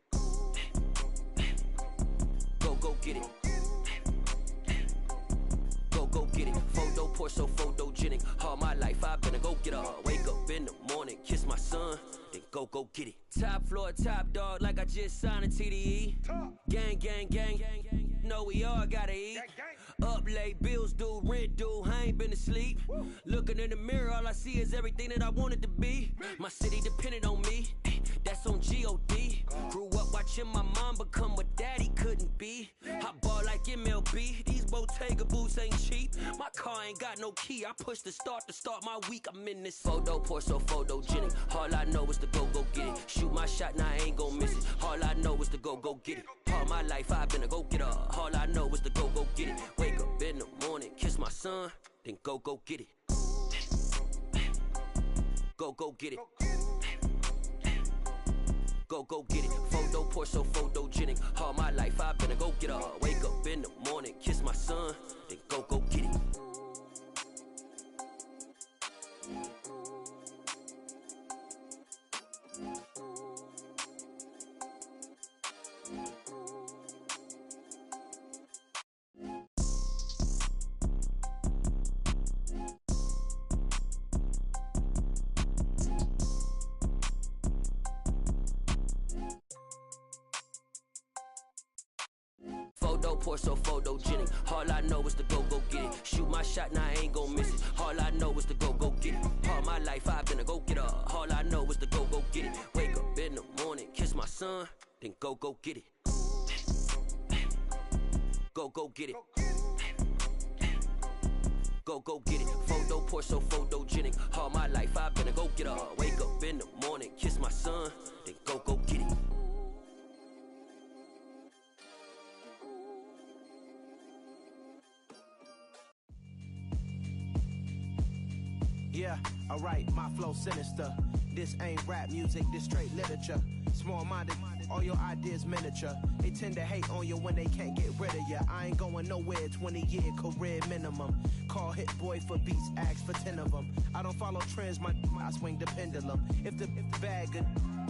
Go get it. get it. Photo poor, so photogenic. All my life I've been a go-getter. Wake up in the morning, kiss my son, then go get it. Top floor, top dog, like I just signed a TDE. Gang, gang, gang, gang, gang. Know we all gotta eat. Up late, bills due, rent due, I ain't been asleep. Looking in the mirror, all I see is everything that I wanted to be. My city depended on me, that's on G.O.D. Grew up watching my mom become what daddy couldn't be. I ball like MLB, these Bottega boots ain't cheap. My car ain't got no key, I push the start to start my week. I'm in this photo poor, so photogenic. All I know is to go get it. Shoot my shot, now I ain't gon' miss it. All I know is to go get it. All my life I've been a go-getter. All I know is to go get it. Wake up in the morning, kiss my son, then go get it. Go get it. Go get it. Photo poor, so photogenic. All my life I've been a go-getter. Wake up in the morning, kiss my son, then go get it. Photo poor, so photogenic. All I know is to go get it. Shoot my shot, now I ain't gon' miss it. All I know is to go get it. All my life I've been a go-getter. All I know is to go get it. Wake up in the morning, kiss my son, then go get it. Go get it. Go get it. Photo poor, so photogenic. All my life I've been a go-getter. Wake up in the morning, kiss my son, then go get it. Yeah, alright, my flow sinister. This ain't rap music, this straight literature. Small-minded, all your ideas miniature. They tend to hate on you when they can't get rid of you. I ain't going nowhere, 20-year career minimum. Call Hit Boy for beats, ask for 10 of them. I don't follow trends, I swing the pendulum. If the bag good,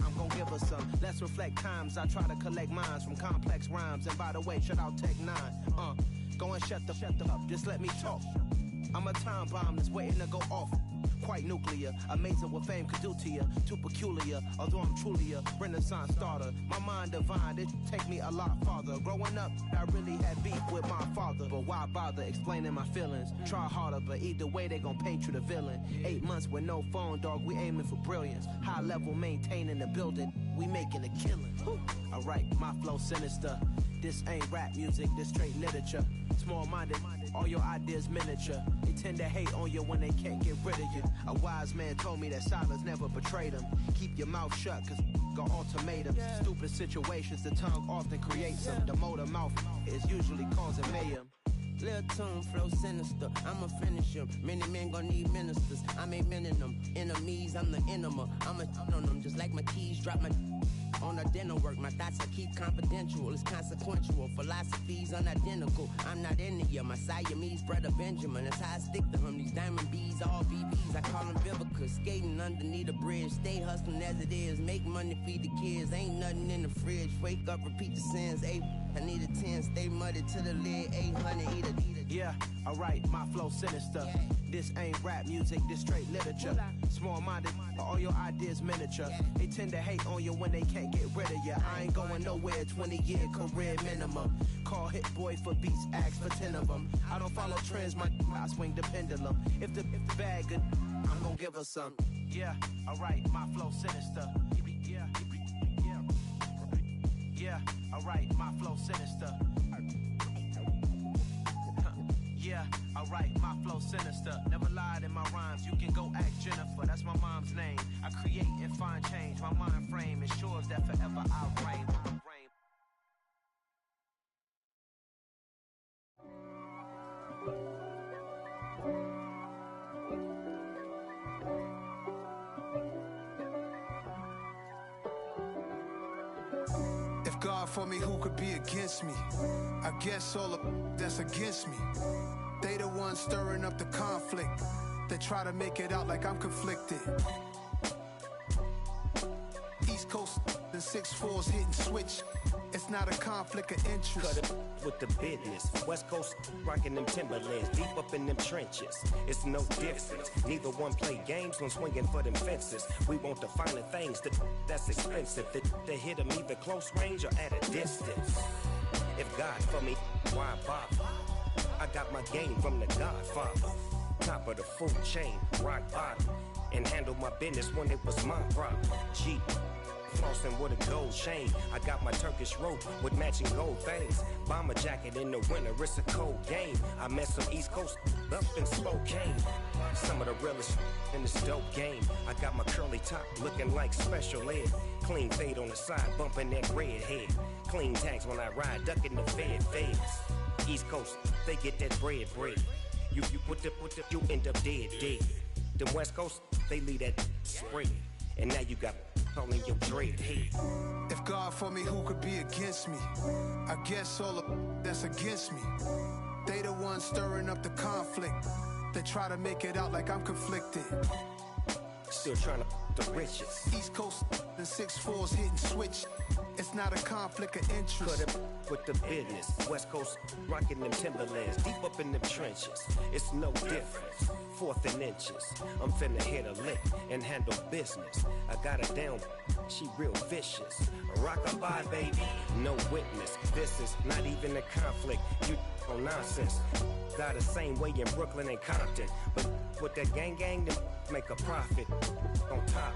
I'm gon' give her some. Let's reflect times, I try to collect minds from complex rhymes. And by the way, shout out Tech 9. Go and shut the up, just let me talk. I'm a time bomb that's waiting to go off. Quite nuclear, amazing what fame could do to you. Too peculiar, although I'm truly a renaissance starter. My mind divine, it take me a lot farther. Growing up, I really had beef with my father. But why bother explaining my feelings? Try harder, but either way they gon' paint you the villain. 8 months with no phone, dog, we aiming for brilliance. High level maintaining the building, we making a killing. Alright, my flow sinister. This ain't rap music, this straight literature. Small-minded, all your ideas miniature. They tend to hate on you when they can't get rid of you. A wise man told me that silence never betrayed him. Keep your mouth shut, cause got ultimatums. Stupid situations, the tongue often creates them. The motor mouth is usually causing mayhem. Lil' tune, flow sinister, I'ma finish him. Many men gon' need ministers, I ain't mending them. Enemies, I'm the enema, I'ma on them. Just like my keys, drop my on a dinner work. My thoughts I keep confidential, it's consequential. Philosophies unidentical, I'm not in it. My Siamese brother Benjamin, that's how I stick to him. These diamond bees, all BBs, I call them Vivica. Skating underneath a bridge, stay hustling as it is. Make money, feed the kids, ain't nothing in the fridge. Wake up, repeat the sins, I need a 10, stay muddy to the lid, 800, eat it. Yeah, alright, my flow sinister. This ain't rap music, this straight literature. Small-minded, all your ideas miniature. They tend to hate on you when they can't get rid of you. I ain't going nowhere, 20-year career minimum. Call Hit Boy for beats, ask for 10 of them. I don't follow trends, I swing the pendulum. If the bag good, I'm gon' give her some. Yeah, alright, my flow sinister. Yeah, alright, my flow sinister. Yeah, alright, my flow sinister. Never lied in my rhymes, you can go ask Jennifer, that's my mom's name. I create and find change, my mind frame ensures that forever I'll reign. If God for me, who could be against me? I guess all of that's against me. They the ones stirring up the conflict. They try to make it out like I'm conflicted. East Coast, the 6'4's hitting switch. It's It's not a conflict of interest. Cut it with the business. West Coast rocking them Timberlands, deep up in them trenches. It's no difference. Neither one play games when swinging for them fences. We want the finer things that's expensive. They hit them either close range or at a distance. If God for me, why bother? I got my game from the Godfather. Top of the food chain, rock bottom. And handle my business when it was my problem. G. Flossing with a gold chain. I got my Turkish rope with matching gold things. Bomber jacket in the winter, it's a cold game. I met some East Coast up in Spokane. Some of the realest in this dope game. I got my curly top looking like special ed. Clean fade on the side, bumping that red head. Clean tags when I ride, ducking the feds. East Coast, they get that bread. You end up dead. Them West Coast, they leave that spread. And now you got calling your dread head. If God for me, who could be against me? I guess all of that's against me. They the ones stirring up the conflict. They try to make it out like I'm conflicted. Still trying to the riches. East Coast and 6'4s hitting switch. It's not a conflict of interest. Cut it with the business. West Coast rocking them Timberlands, deep up in them trenches. It's no difference. 4th and inches. I'm finna hit a lick and handle business. I got her down, she real vicious. Rock-a-bye, baby, no witness. This is not even a conflict. You on nonsense. Got the same way in Brooklyn and Compton. But with that gang, them make a profit. On top,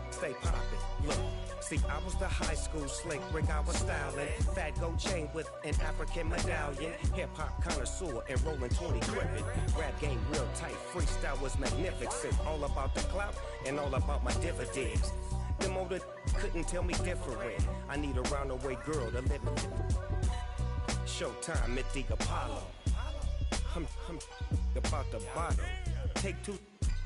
stay poppin'. Look. See, I was the high school slick Rick, I was styling. Fat gold chain with an African medallion. Hip-hop connoisseur and rolling 20 crippin'. Rap game real tight, freestyle was magnificent. All about the clout and all about my dividends. Them older couldn't tell me different. I need a roundaway girl to live in. Showtime at the Apollo. I'm about the bottom. Take 2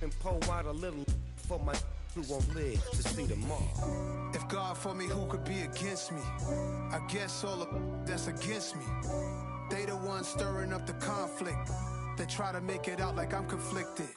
and pour out a little for my who won't live to see tomorrow. If God for me, who could be against me? I guess all of that's against me. They the ones stirring up the conflict. They try to make it out like I'm conflicted.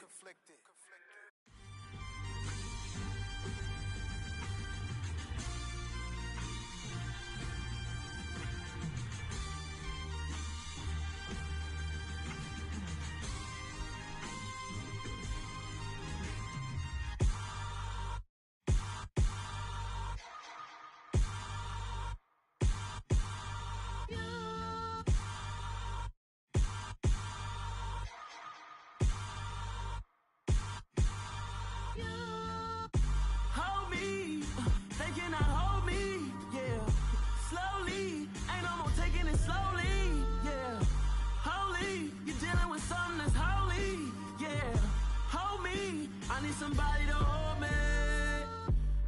Somebody to hold me.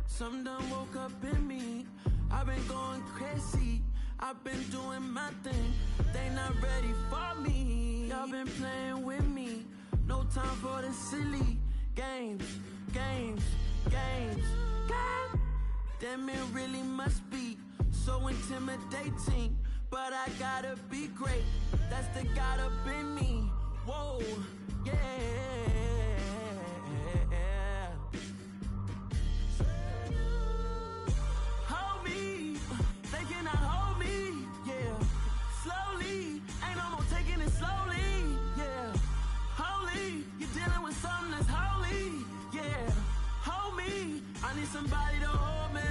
Some done woke up in me. I've been going crazy. I've been doing my thing. They not ready for me. Y'all been playing with me. No time for the silly games. Damn, it really must be so intimidating. But I gotta be great. That's the God up in me. Whoa, yeah. Somebody to hold me.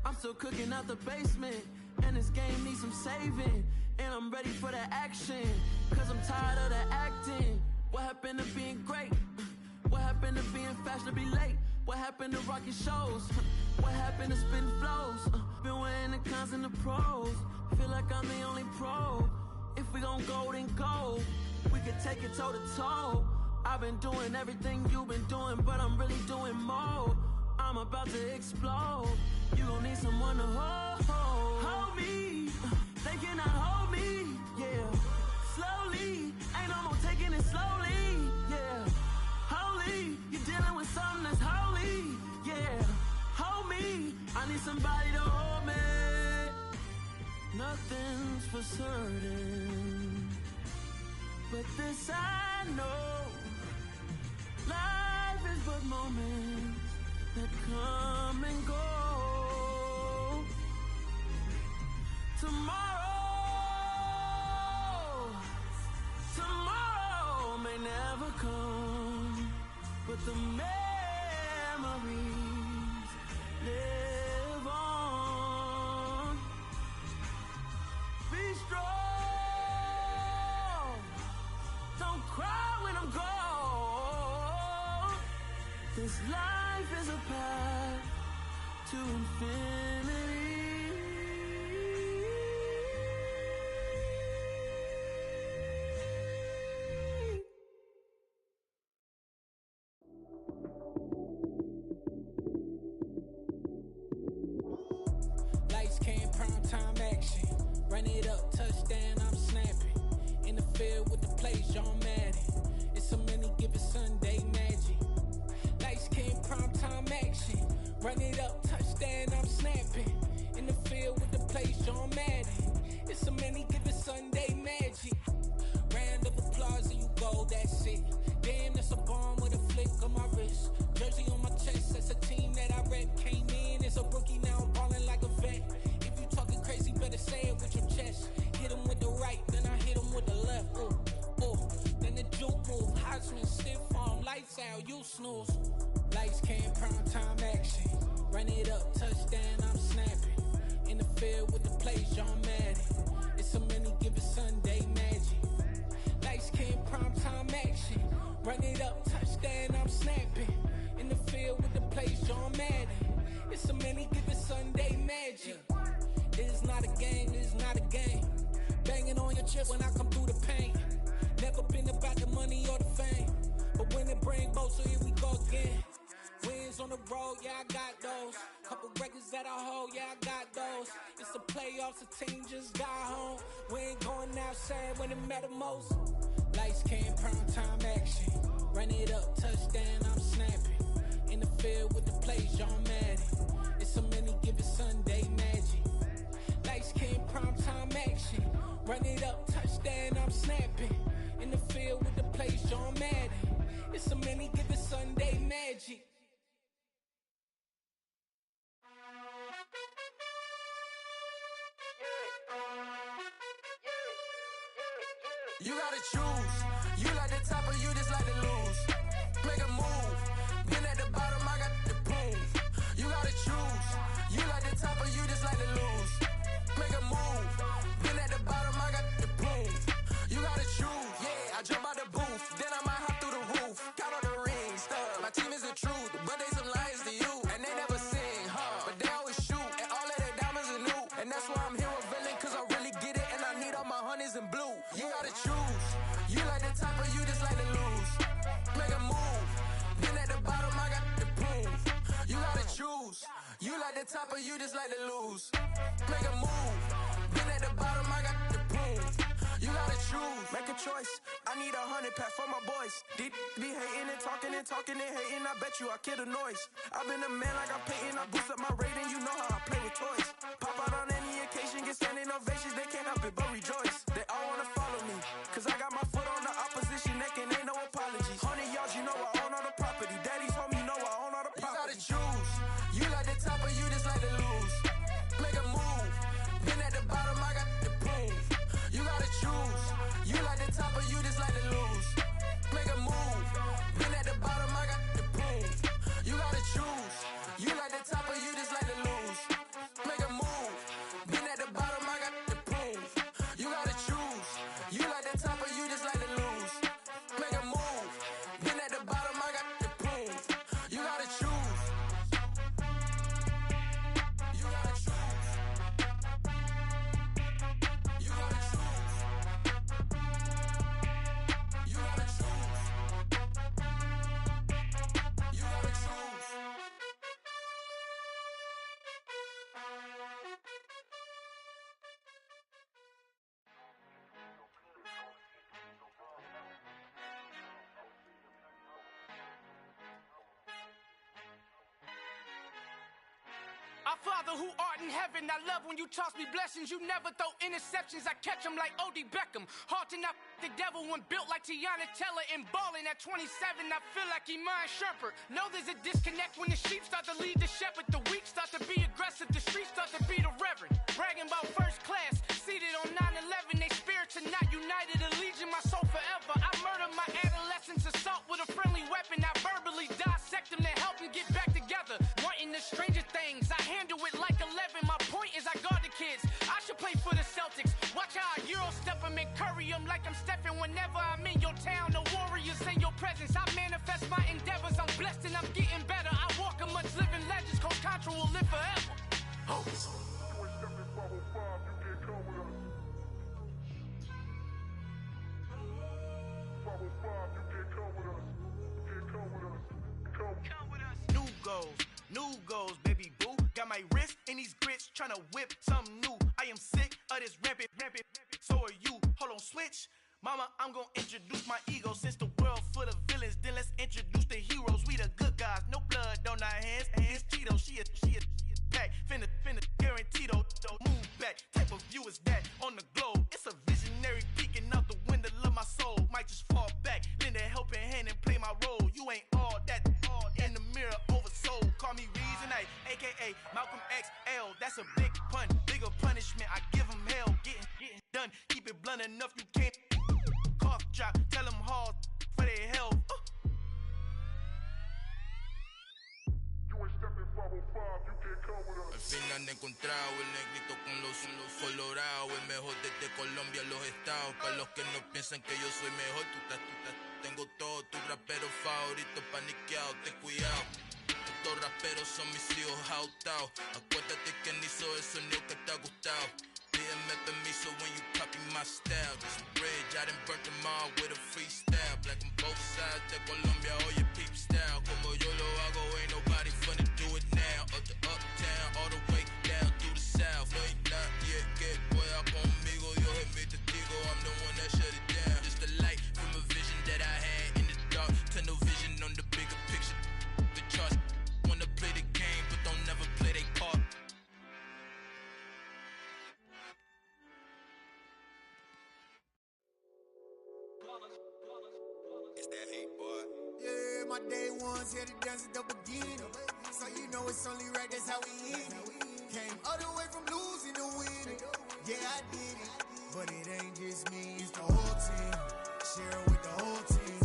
I'm still cooking out the basement, and this game needs some saving. And I'm ready for the action, cause I'm tired of the acting. What happened to being great? What happened to being fashionably late? What happened to rocking shows? What happened to spitting flows? Been weighing the cons and the pros. Feel like I'm the only pro. If we gon' go, then go. We could take it toe to toe. I've been doing everything you've been doing, but I'm really doing more. I'm about to explode. You gon' need someone to hold me. They cannot hold me, yeah. Slowly, ain't no more taking it slowly, yeah. Holy, you're dealing with something that's holy, yeah. Hold me, I need somebody to hold me. Nothing's for certain, but this I know. Life is but moments that come and go. Tomorrow may never come, but the memories live on. Be strong, don't cry when I'm gone. This life is a path to infinity. Lights came, prime time action. Run it up, touchdown, I'm snapping. In the field with the plays, John Madden. It's a many given Sunday magic. Lights came, prime time action. Run it up, touchdown, I'm snapping. In the field with the plays, John Madden. It's a many given Sunday magic. Round of applause and you go, that's it. Damn, that's a bomb with a flick on my wrist. Jersey on my chest, that's a team that I rep. Came in as a rookie, now I'm ballin' like a vet. If you talking crazy, better say it with your chest. Hit him with the right, then I hit him with the left. Ooh, ooh. Then the juke move, Heisman, stiff arm, lights out, you snooze. Lights came, prime time action. Run it up, touchdown, I'm snapping. In the field with the plays, John Madden. It's a many given Sunday magic. Lights came, prime time action. Run it up, touchdown, I'm snapping. In the field with the plays, John Madden. It's a many given Sunday magic. It is not a game, it is not a game. Banging on your chip when I come through the pain. Never been about the money or the fame. But when it bring both, so here we go again. Wins on the road, yeah, I got those. Couple records that I hold, yeah, I got those. It's the playoffs, the team just got home. We ain't going outside when it matter most. Lights came, prime time action. Run it up, touchdown, I'm snapping. In the field with the plays, John Madden. It's a many given Sunday magic. Lights came, prime time action. Run it up, touchdown, I'm snapping. In the field with the plays, John Madden. It's a many given Sunday magic. You gotta choose. You like the top or you just like to lose. Make a move. Been at the bottom, I got the proof. You gotta choose. You like the top or you just like to lose. Make a move. Been at the bottom, I got the proof. You gotta choose. Yeah, I jump out the booth, then I might hop through the roof. Count all the rings, stuff. My team is the truth, but they some liars to you. And they never sing, but they always shoot. And all of their diamonds are new. And that's why I'm here with villain, cause I really get it. And I need all my honeys in blue. You gotta choose. You like the top or you just like to lose. Make a move. Been at the bottom, I got the proof. You gotta choose. You like the top or you just like to lose. Make a move. Been at the bottom, I got the proof. You gotta choose. Make a choice. I need 100 pack for my boys. Deep be hating and talking and hating. I bet you I kill the noise. I've been a man like I'm Peyton. I boost up my rating. You know how I play with toys. Pop out on any occasion, get standing ovations. They can't help it but rejoice. They all wanna follow me, cause I got my foot on the opposition neck and ain't no apologies. 100 yards, you know I own all the property. Daddy's home, you know I own all the property. You gotta choose. You like the top or you just like to lose. Make a move. Been at the bottom, I got the proof. You gotta choose. You like the top or you just like to lose. Make a move. Been at the bottom, I got the proof. You gotta choose. You like the top or you just like to lose. Make a move. Been at the bottom, I got the proof. You gotta choose. You like the top or you just like to lose. Make a move. Been at the bottom, I got the proof. You gotta choose. You gotta choose. You gotta choose. You gotta choose. You gotta choose. Our Father who art in heaven, I love when you toss me blessings. You never throw interceptions, I catch them like O.D. Beckham. Hard to knock the devil when built like Tiana Teller. And balling at 27, I feel like Iman Shumpert. Know there's a disconnect when the sheep start to lead the shepherd. The weak start to be aggressive, the streets start to be the reverend. Bragging about first class, and I'm getting better. I walk amongst living legends. Coach Contra will live forever. Oh. New goals, baby boo. Got my wrist in these grits, tryna whip something new. I am sick of this rampant. So are you. Hold on, switch. Mama, I'm gonna introduce my ego. Since the world full of villains, then let's introduce the heroes. We the good guys, no blood on our hands. Hands Cheeto, she a pack. Finna guaranteed move back. Type of view is that on the globe? It's a visionary peeking out the window of my soul. Might just fall back, lend a helping hand and play my role. You ain't all that in the mirror oversold. Call me Reason A, aka Malcolm XL. That's a big pun, bigger punishment. I give him hell, getting done. Keep it blunt enough, you can't cough drop. Tell them hard for their health. Al fin han encontrado el negrito con los colorados, el mejor desde Colombia, los estados. Para los que no piensan que yo soy mejor, tengo todos tus raperos favoritos paniqueados, ten cuidado. Estos raperos son mis hijos adoptados. Acuérdate quién hizo el sonido que te ha gustado. Pídeme permiso when you copy my style. This bridge, I done burnt them all with a freestyle. Black on both sides de Colombia, oye peep style. Como yo lo hago, ain't nobody finna do it now. Up to uptown, all the way down through the south. No hay nadie que pueda conmigo, Dios es mi testigo. I'm the one that shut it down. Just a light from a vision that I had in the dark. Tunnel vision on the bigger picture. The charts wanna play the game, but don't never play their part. It's that hate, boy. Yeah, my day ones here to dance at the beginning. So you know it's only right, that's how we end it. Came all the way from losing to winning. Yeah, I did it. But it ain't just me, it's the whole team. Share it with the whole team.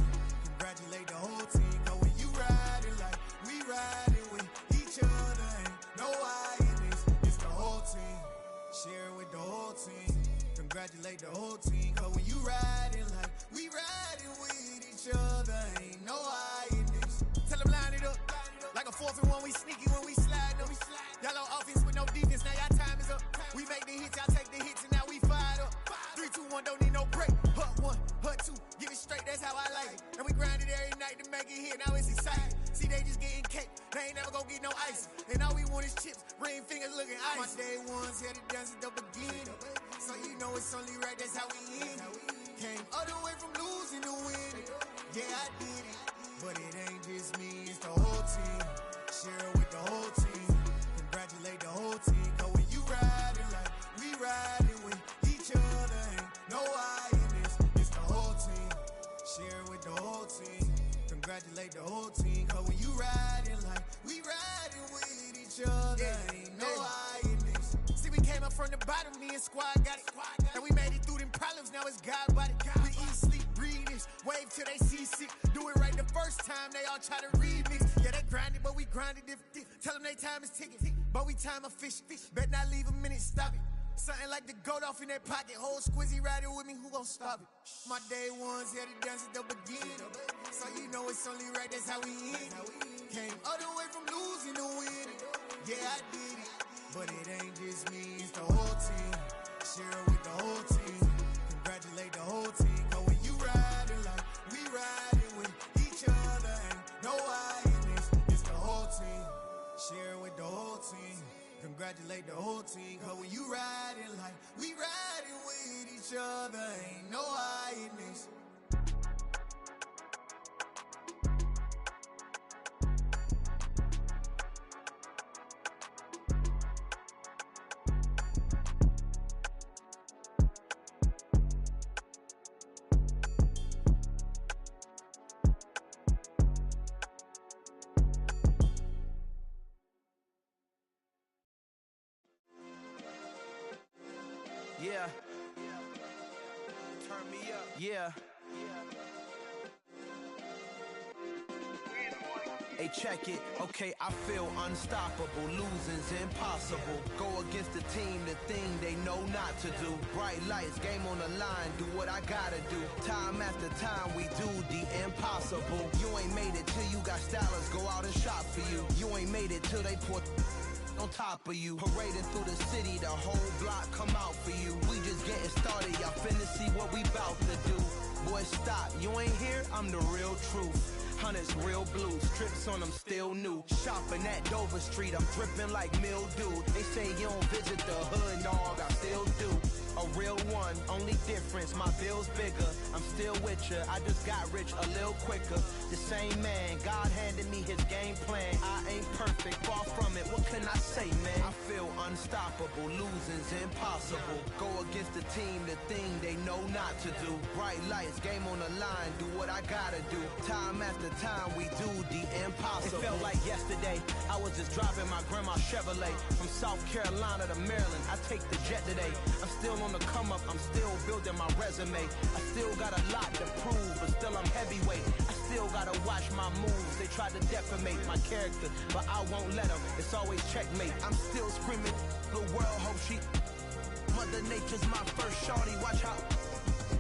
Congratulate the whole team. Cause when you riding like we riding with each other, ain't no I in this. It's the whole team. Share it with the whole team. Congratulate the whole team. Cause when you riding like we riding with each other, ain't no I in this. Tell them line it up. Like a 4th and 1, we sneaky when we slide them. Y'all on offense with no defense, now y'all time is up. We make the hits, y'all take the hits, and now we fired up. 3, 2, 1, don't need no break. Hut 1, hut 2, give it straight, that's how I like it. And we grind it every night to make it hit, now it's exciting. See, they just getting cake, they ain't never gonna get no ice. And all we want is chips, ring fingers looking ice. My day ones here to dance at the beginning. So you know it's only right, that's how we end it. Came all the way from losing to winning. Yeah, I did it. But it ain't just me, it's the whole team. Share it with the whole team. Congratulate the whole team. Cause when you riding like we riding with each other, ain't no I in this. It's the whole team. Share it with the whole team. Congratulate the whole team. Cause when you riding like we riding with each other, ain't no I in this. See, we came up from the bottom, me and squad got it. And we made it through them problems, now it's God body. We eat, sleep, breathe this. Wave till they see sick. Do it right the first time, they all try to remix. Yeah, they grinded, but we grinded different. Tell them they time is ticking, but we time efficient. Bet not leave a minute, stop it. Something like the goat off in their pocket. Whole squizzy riding with me, who gon' stop it? My day ones here to dance at the beginning. So you know it's only right, that's how we end it. Came all the way from losing to winning. Yeah, I did it. But it ain't just me, it's the whole team. Share it with the whole team. Congratulate the whole team. Cause when you riding like we riding with each other, ain't no I in this. It's the whole team. Share it with the whole team. Congratulate the whole team. Cause when you riding like we riding with each other, ain't no I in this. Yeah. Turn me up. Yeah. Hey, check it. Okay, I feel unstoppable. Losing's impossible. Go against the team, the thing they know not to do. Bright lights, game on the line, do what I gotta do. Time after time, we do the impossible. You ain't made it till you got stylers go out and shop for you. You ain't made it till they put on top of you. Parading through the city, the whole block come out for you. We just getting started, y'all finna see what we bout to do. Boy, stop, you ain't here, I'm the real truth. Hunters real blue, strips on them still new. Shopping at Dover Street, I'm dripping like mildew. They say you don't visit the hood, dog, I still do. A real one, only difference, my bill's bigger. I'm still with ya, I just got rich a little quicker. The same man, God handed me his game plan. I ain't perfect, far from it, what can I say, man? I feel unstoppable, losing's impossible. Go against the team, the thing they know not to do. Bright lights, game on the line, do what I gotta do. Time after time, we do the impossible. It felt like yesterday, I was just driving my grandma's Chevrolet. From South Carolina to Maryland, I take the jet today. I'm still on the come up, I'm still building my resume. I still got a lot to prove, but still I'm heavyweight. I still gotta watch my moves. They tried to defamate my character, but I won't let them. It's always checkmate. I'm still screaming, the world hope she. Mother Nature's my first shorty. Watch how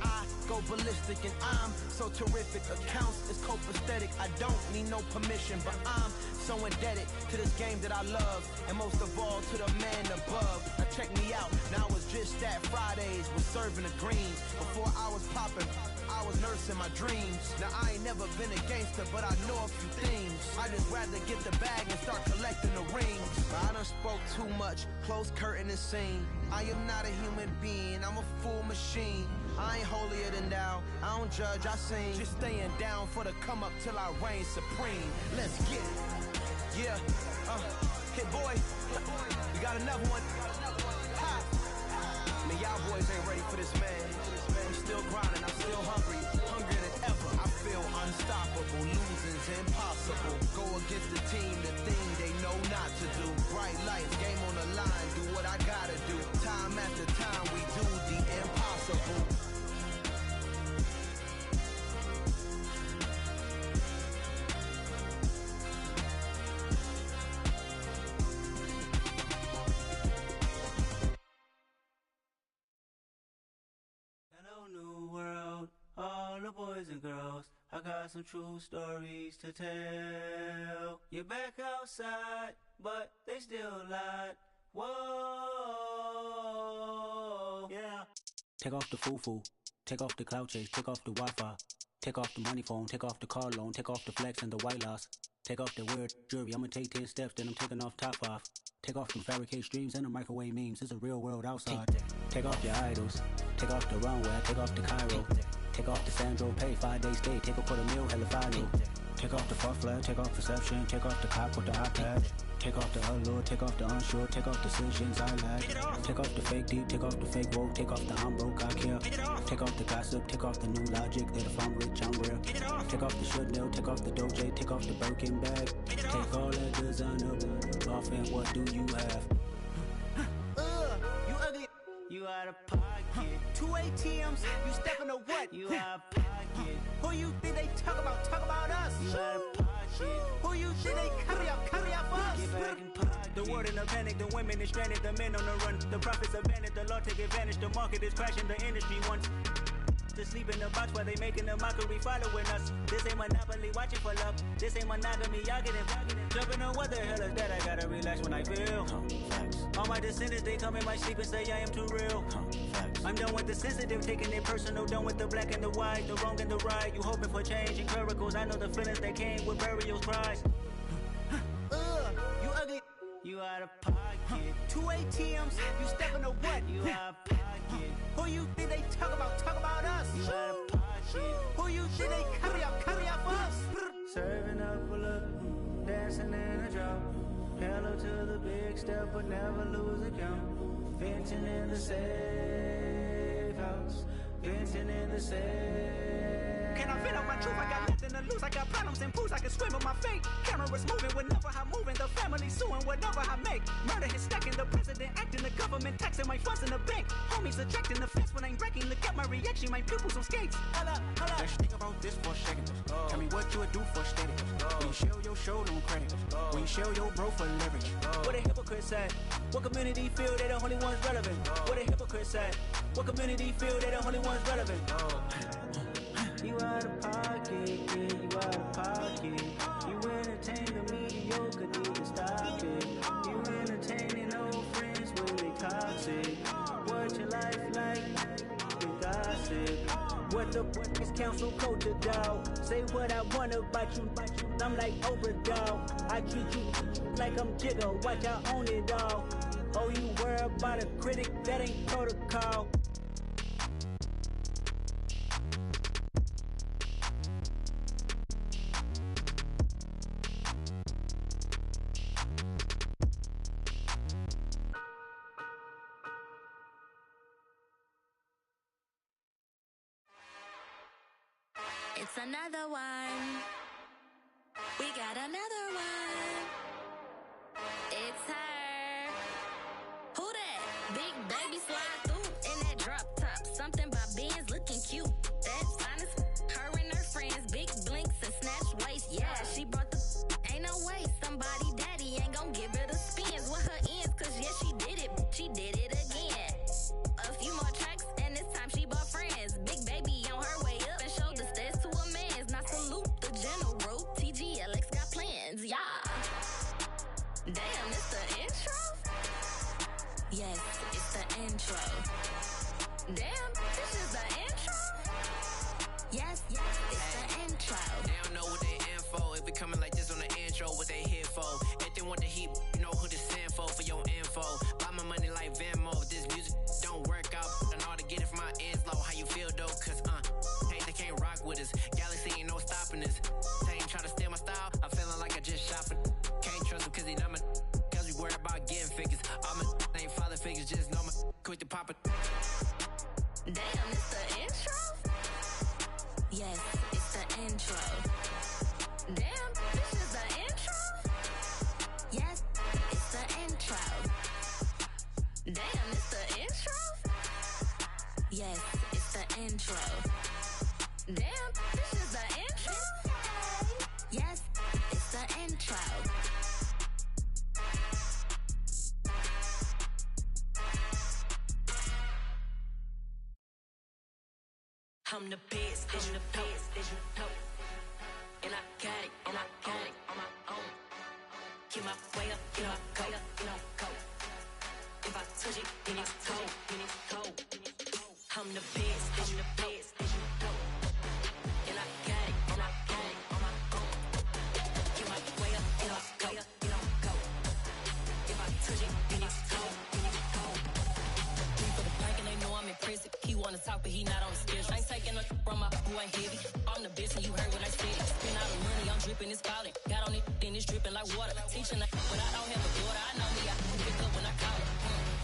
I go ballistic, and I'm so terrific. Accounts is copacetic. I don't need no permission, but I'm so indebted to this game that I love, and most of all to the man above. Now check me out, now it's just that Fridays was serving the greens. Before I was popping, I was nursing my dreams. Now I ain't never been a gangster, but I know a few things. I just rather get the bag and start collecting the rings. I done spoke too much, close curtain and scene. I am not a human being, I'm a full machine. I ain't holier than thou, I don't judge, I sing. Just staying down for the come up till I reign supreme. Let's get it. Yeah, hit boy, we got another one. Ha! Man, y'all boys ain't ready for this, man. I'm still grinding, I'm still hungry, hungrier than ever. I feel unstoppable, losing's impossible. Go against the team, the thing they know not to do. Bright lights, game on the line, do what I gotta do. Time after time, we do the impossible. All the boys and girls, I got some true stories to tell. You're back outside, but they still lied. Whoa, yeah. Take off the foo-foo, take off the cloud chase, take off the Wi-Fi, take off the money phone, take off the car loan, take off the flex and the white loss, take off the weird jewelry. I'ma take 10 steps, then I'm taking off top off. Take off them fabricated streams and the microwave memes. It's a real world outside. Take off your idols, take off the runway, take off the Cairo. Take off the Sandro Pay, 5-day stay, take a $250,000, hella final. Take off the far flag, take off perception, take off the cop with the iPad. Take off the allure, take off the unsure, take off decisions I lack. Take off the fake deep, take off the fake woke, take off the I'm broke, I care. Take off the gossip, take off the new logic that if I'm rich, I'm real. Take off the Chanel, take off the Doja, take off the Birkin bag. Take all that designer off and what do you have? You ugly. You out of pocket. 2 ATMs, you stepping to what? You out of pocket. Who you think they talk about us? You out of pocket. Who you think they carry out for us? Get back in pocket. The world in a panic, the women is stranded, the men on the run. The profits abandoned, the law take advantage, the market is crashing, the industry wants to sleep in the box while they making a mockery following us. This ain't Monopoly, watching for love. This ain't monogamy, y'all getting jumping on what the hell is that? I gotta relax when I feel. All my descendants, they come in my sleep and say I am too real. I'm done with the sensitive, taking it personal. Done with the black and the white, the wrong and the right. You hoping for change and miracles. I know the feelings that came with burial cries. You ugly. You out of pocket. 2 ATMs, you stepping to what? You out of pocket. Who you think they talk about us? You out of pocket. Who you think they carry out for us? Serving up a look, dancing in a drop. Hello to the big step, but never lose a count. Venting in the safe house, venting in the safe Can I fit out my truth? I got nothing to lose. I got problems and pools. I can swim with my fate. Cameras moving whenever I'm moving. The family suing whatever I make. Murder is stacking. The president acting. The government taxing my funds in the bank. Homies attracting the fence when I'm wrecking. Look at my reaction. My pupils on skates. Hold up. Let's think about this for a second. Tell me what you would do for steady. When you show your show, no credit. When you show your bro for leverage. What a hypocrite said. What community feel they the only ones relevant? What a hypocrite said. What community feel they the only ones relevant? You out of pocket, yeah, you out of pocket. You entertain the mediocre, need to stop it. You entertaining old friends when they toxic. What your life like? You gossip. What the fuck is council culture, dog? Say what I want about you. I'm like overdog. I treat you like I'm Jigga. Watch I own it all. Oh, you worry about a critic, that ain't protocol. It's another one. We got another one. It's her. Who that? Big baby slide through in that drop top. Something by Benz looking cute. That's honest. Her and her friends, big blinks and snatch waist. Yeah, she brought the. Ain't no way somebody daddy ain't gon' give her the spins with her ends. Cause yeah, she did it. She did it again. A few more tracks and this time she bought friends. Big baby on her way up and showed the stairs to a man's. Now salute the general. TGLX got plans, yeah. Damn, it's the intro? Yes, it's the intro. Damn, this is the intro? Yes, it's the intro. They don't know what they in for. If we coming like this on the intro, what they here for? If they want the heat, you know who to send for your info. Buy my money like Venmo. If this music don't work out, I know how to get it from my ends low. How you feel though? Cause hey, they can't rock with us. Galaxy ain't no stopping us. They ain't trying to steal my style. I'm feeling like I just shot for. Can't trust him cause he not my. Cause we worried about getting figures. All my ain't father figures, just know my quick to pop it. Damn, it's the intro? Yes, it's the intro. Damn, this is the intro? Yes, it's the intro. Damn, it's the intro? Yes, it's the intro. Damn, this is the intro? Yes, it's the intro. I'm the best, I'm the best, as you know. And I got it, and I got it on my own. Get my way up, get my go, you know, go. If I touch it, then it's cold, then it's cold. I'm the best, I'm the best, as you know. And I got it, and I got it on my own. Get my way up, get my go, you know, go. If I touch it, then it's cold, then it's cold. Me for the bank and they know I'm impressive. He wanna talk, but he not on the schedule. I ain't taking a from my boy ain't heavy. I'm the best and you heard what I said. Spend all the money, I'm dripping, it's spouting. Got on it, then it's dripping like water. Teaching that, but I don't have a daughter. I know me, I can pick up when I call it.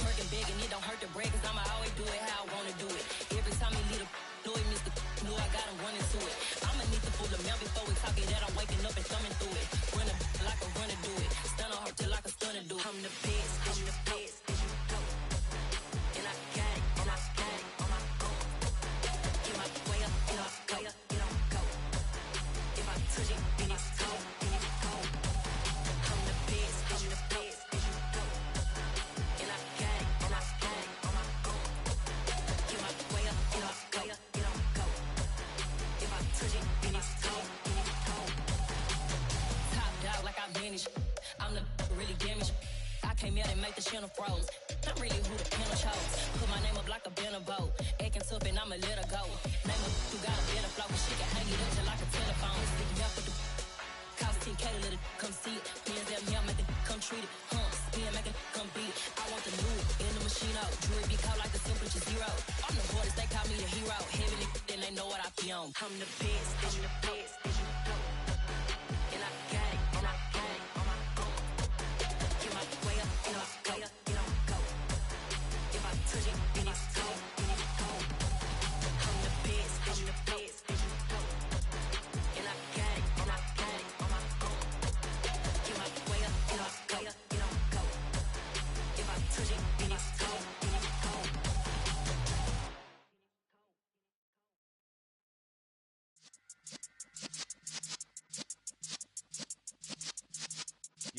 Working big and it don't hurt the break, cause I'ma always do it how I wanna do it. Every time he lead a know he missed the know I got him running to it. I'ma need to pull the mail before we talk it that I'm waking up and thumbing through it. Run a like a runner do it. Stun on her till like a stunner do it. I'm the best, I'm the best, as you know. And I got it, and I got it on my own. Get my way up, get my go, you know, go. If I touch it, then it's cold, then it's cold. I'm the best, as you know. And I got it, and I got it on my own. Get my way up, get my go, you know, go. If I touch it, then it's cold, then it's cold. Top dog like I manage. I'm the really damaged. I came out and make the channel froze. I'm really who the panel chose. Put my name up like a banner boat. Acting tough and I'ma let her go. Name her who got a better flow. Cause she can hang it up just like a telephone. Stick me out for the cost 10K to let it come see it. Hands down here, make it come treat it. Spin, make it come beat it. I want the new in the machine out. Jewelry be caught like the temperature zero. I'm the hardest, they call me the hero. Heavily, then they know what I be on. I'm the best, I'm the best, as you know. And I got it, and I got it on my own. Get my way up, get my go, you know, go. If I touch it, then it's cold, then it's cold. I'm the best, I'm the best, as you know.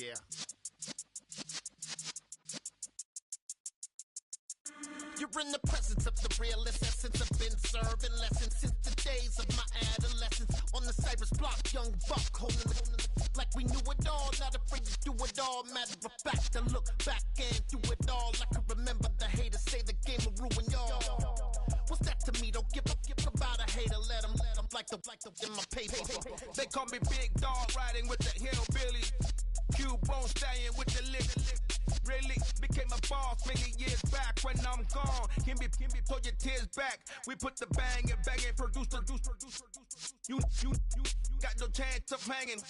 Yeah. You're in the presence of the realest essence. I've been serving lessons since the days of my adolescence. On the Cypress block, young buck holding it like we knew it all. Not afraid to do it all. Matter of fact, to look back and do it all. I can remember the haters say the game will ruin y'all. What's that to me? Don't give about a hater. Let them like the in my paper. They call me Big Dog, riding with the hillbilly. Q-Bone stallion with the lick. Really became a boss many years back. When I'm gone, can be pull your tears back. We put the bang and produce. You got no chance of hanging.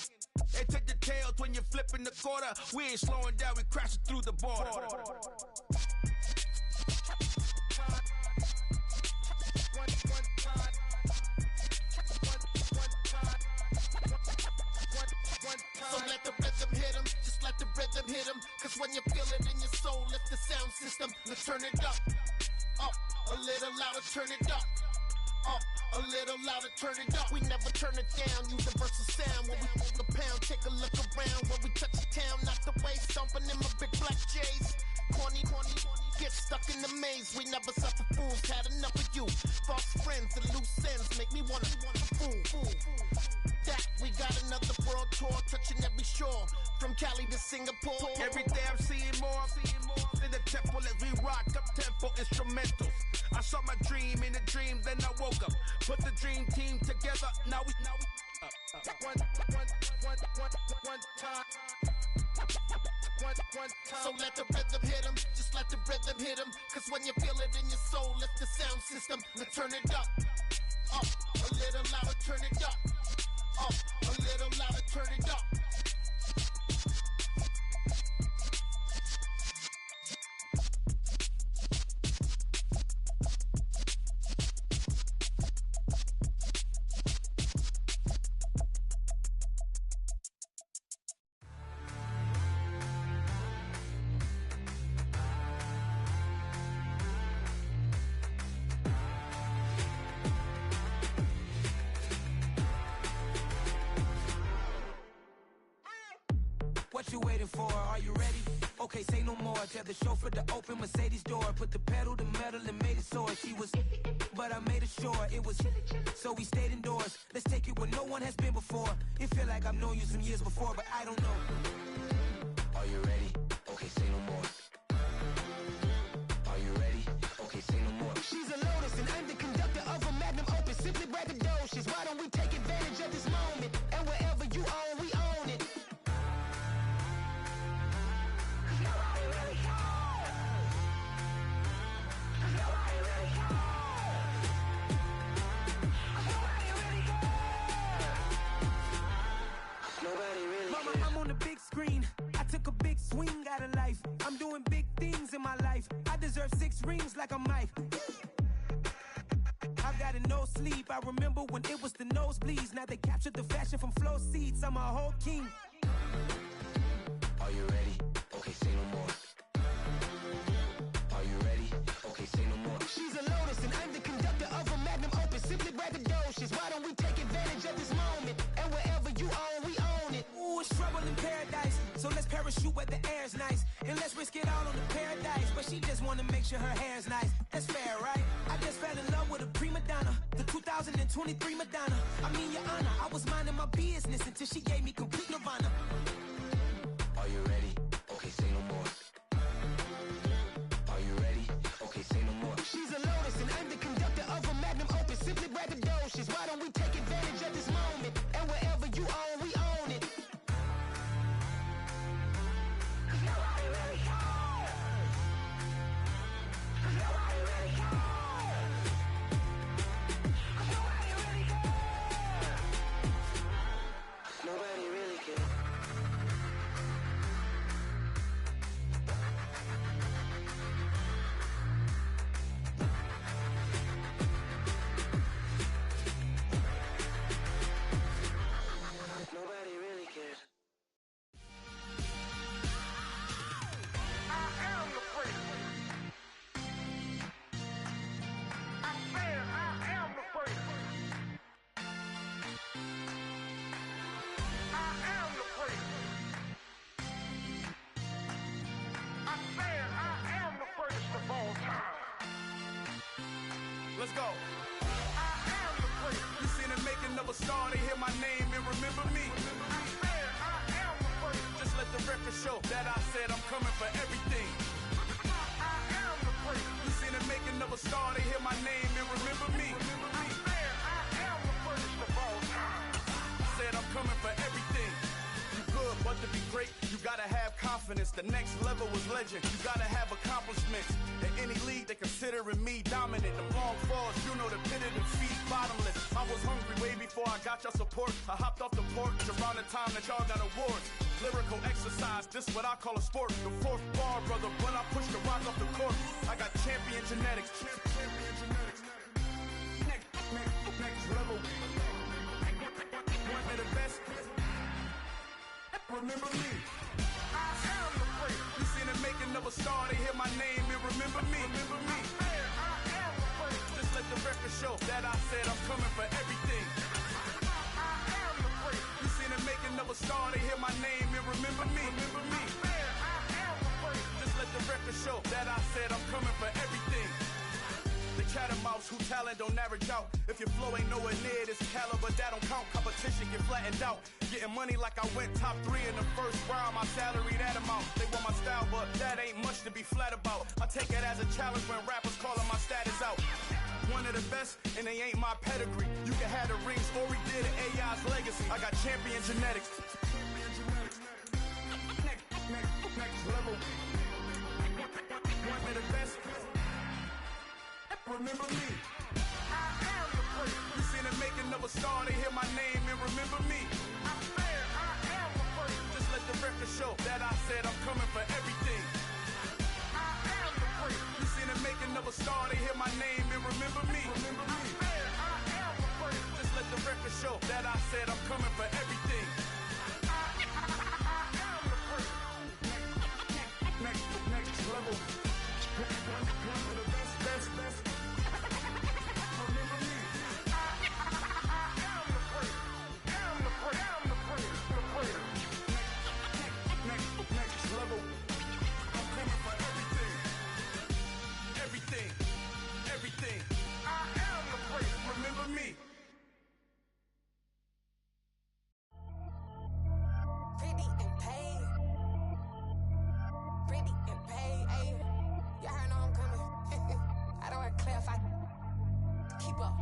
They take the tails when you're flipping the quarter. We ain't slowing down, we crashing through the border. So let the rhythm hit him, just let the rhythm hit him. Cause when you feel it in your soul, lift the sound system. Let's turn it up, a little louder, turn it up, a little louder, turn it up. We never turn it down, universal sound. When we move the pound, take a look around. When we touch the town, not the way, stomping in my big black J's. Corny, get stuck in the maze. We never suffer fools, had enough of you. False friends and loose ends make me wanna fool. That we got another world tour, touching every shore, from Cali to Singapore. Every day I'm seeing more in the temple as we rock up tempo instrumentals. I saw my dream in a dream, then I woke up. Put the dream team together. Now we one time. So let the rhythm hit him, just let the rhythm hit him. Cause when you feel it in your soul, lift the sound system. Let's turn it up, a little louder, turn it up, a little louder, turn it up. What you waiting for? Are you ready? Okay, say no more. Tell the chauffeur to open Mercedes door. Put the pedal to metal and made it soar. She was, but I made it sure it was. So we stayed indoors. Let's take it where no one has been before. It feel like I've known you some years before, but I don't know. Are you ready? Okay, say no more. Are you ready? Okay, say no more. She's a Lotus and I'm the conductor of a Magnum Opus. Simply braggadocious. Why don't we take advantage of this moment? And wherever you own, we own it. Mama, I'm on the big screen. I took a big swing out of life. I'm doing big things in my life. I deserve 6 rings like I'm Mike. I've got no sleep. I remember when it was the nosebleeds. Now they captured the fashion from flow seats. I'm a whole king. Are you ready? Okay, say no more. Are you ready? Okay, say no more. She's a Lotus and I'm the conductor of a Magnum Opus. Simply braggadocious. Why don't we take advantage of this moment? And wherever you own, we own it. Ooh, it's trouble in paradise. So let's parachute where the air's nice. And let's risk it all on the paradise. But she just wanna make sure her hair's nice. That's fair, right? I just fell in love with a prima donna. The 2023 Madonna. I mean, your honor, I was minding my business until she gave me complete nirvana. Are you ready? Okay, say no more. Are you ready? Okay, say no more. She's a Lotus and I'm the conductor of a Magnum Opus. Simply braggadocious. Why don't we take advantage of this moment? And wherever you own, we own it. Nobody really cares. Nobody really cares. Nobody really cares. Nobody really cares. all time. Let's go. I am the great. You seen the making of a star, they hear my name and remember me. I said I am the great. Just let the record show that I said I'm coming for everything. I am the great. You seen the making of a star, they hear my name and remember me. I said I am the greatest of all time. Said I'm coming for everything. You good, but to be great, you gotta have confidence. The next level was legend. You gotta have accomplishments. In any league, they considering me dominant. The long falls, you know the pit of defeat, bottomless. I was hungry way before I got your support. I hopped off the porch around the time that y'all got awards. Lyrical exercise, this what I call a sport. The fourth bar, brother, when I push the rock off the court. I got champion genetics. Champion genetics. Next level. One of the best. Remember me. I am the great. You seen the making of a star, they hear my name and remember me. Remember me. I am the great. Just let the record show that I said I'm coming for everything. I am the great. You seen the making of a star, they hear my name and remember me. Remember me. I am the great. Just let the record show that I said I'm coming for everything. The chattermouths who talent don't average out. If your flow ain't nowhere near this caliber, that don't count. Competition get flattened out. Getting money like I went top 3 in the first round. My salary that amount. They want my style, but that ain't much to be flat about. I take it as a challenge when rappers calling my status out. One of the best, and they ain't my pedigree. You can have the rings, or we did it, AI's legacy. I got champion genetics. Next level. One of the best. Remember me. I am the great. You seen the making of a star, they hear my name and remember me. I said I am the great. Just let the record show that I said I'm coming for everything. I am the great. You seen the making of a star, they hear my name and remember me. Remember me. I said I am the great. Just let the record show that I said I'm coming for everything. I am the great. Next level. One of the best. Next level. I'm coming for everything. Everything. I am the great. Remember me. Pretty and paid. Pretty and paid. Ayy. Y'all heard know I'm coming. I don't want to clarify. Keep up.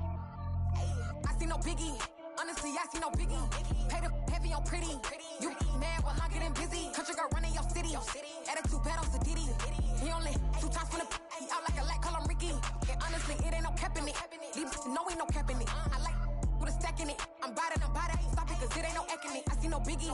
Ayy. I see no biggie. Honestly, I see no biggie. Pay the heavy on pretty. You mad while I'm getting busy. Country girl running your city. Attitude bad on Sadiddy. He only 2 times from the he out like a light, call him Ricky. And honestly, it ain't no cap in it. Leave no ain't no cap in it. I like with a stack in it. I'm bad. Stop it, cause it ain't no eck in it. I see no biggie.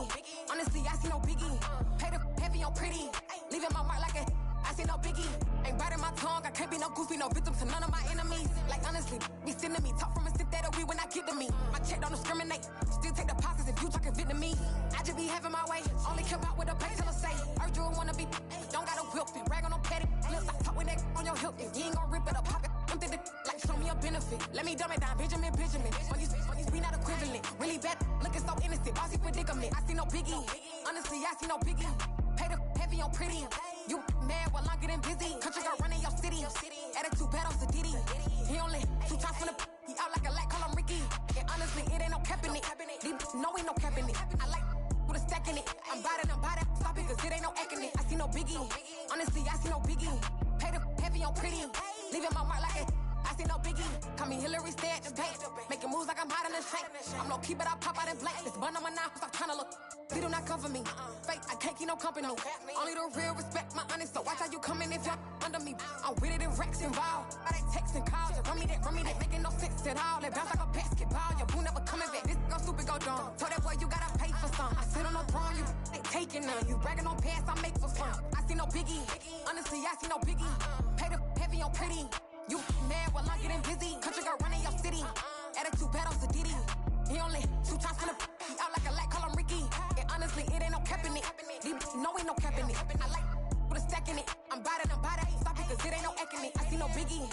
Honestly, I see no biggie. Pay the heavy on pretty. Leaving my mark like a I see no biggie. Ain't biting my tongue. I can't be no goofy, no victim to none of my enemies. Like honestly, be sending me talk from a sip that we when I get to me. My check don't discriminate. Still take deposits if you talking Vietnamese. I just be having my way. Only come out with a pay till I say. Heard you wanna be. Don't gotta whip it. Brag on no petty. Flips. I talk with that on your hip. If you ain't gon' rip it up, pop it. I'm thinking like show me a benefit. Let me dumb it down, Benjamin. On you, we not equivalent. Really bad, looking so innocent. Bossy predicament. I see no biggie. Honestly, I see no biggie. Pay the heavy on pretty. You mad while I'm getting busy. Country girl running your city. Attitude bad on Sadiddy. He only 2 times from the he out like a light, call him Ricky. And honestly, it ain't no cap in it. No ain't no cap in it. I like with a stack in it. I'm bad. Stop it, cause it ain't no eck in it. I see no biggie. Honestly, I see no biggie. Pay the heavy on pretty. Leaving my mark like it. I see no biggie. Call me Hillary, stay at the bank. Making moves like I'm hiding in the shank. I'm low key, but I pop out in blank. This bun on my knife, stop trying to look. They do not come for me. Fake, I can't keep no company. Only the real respect my honest. So watch how you coming if you're under me. I'm with it in Rex involved. I they text and calls. Run me that making no sense at all. They bounce like a basketball. Your boo never coming back. This go stupid, go dumb. Told that boy you gotta pay for some. I sit on the throne, you they taking none. You bragging on past, I make for fun. I see no biggie. Honestly, I see no biggie. Pay the heavy on pretty. You mad while I'm getting busy. Country girl running your city. Attitude bad on Sadiddy. He only 2 times from the he out like a light, call him Ricky. And honestly, it ain't no cap in it. No ain't no cap in it. I like with a stack in it. I'm bad. Stop it, cause it ain't no eck in it. I see no biggie.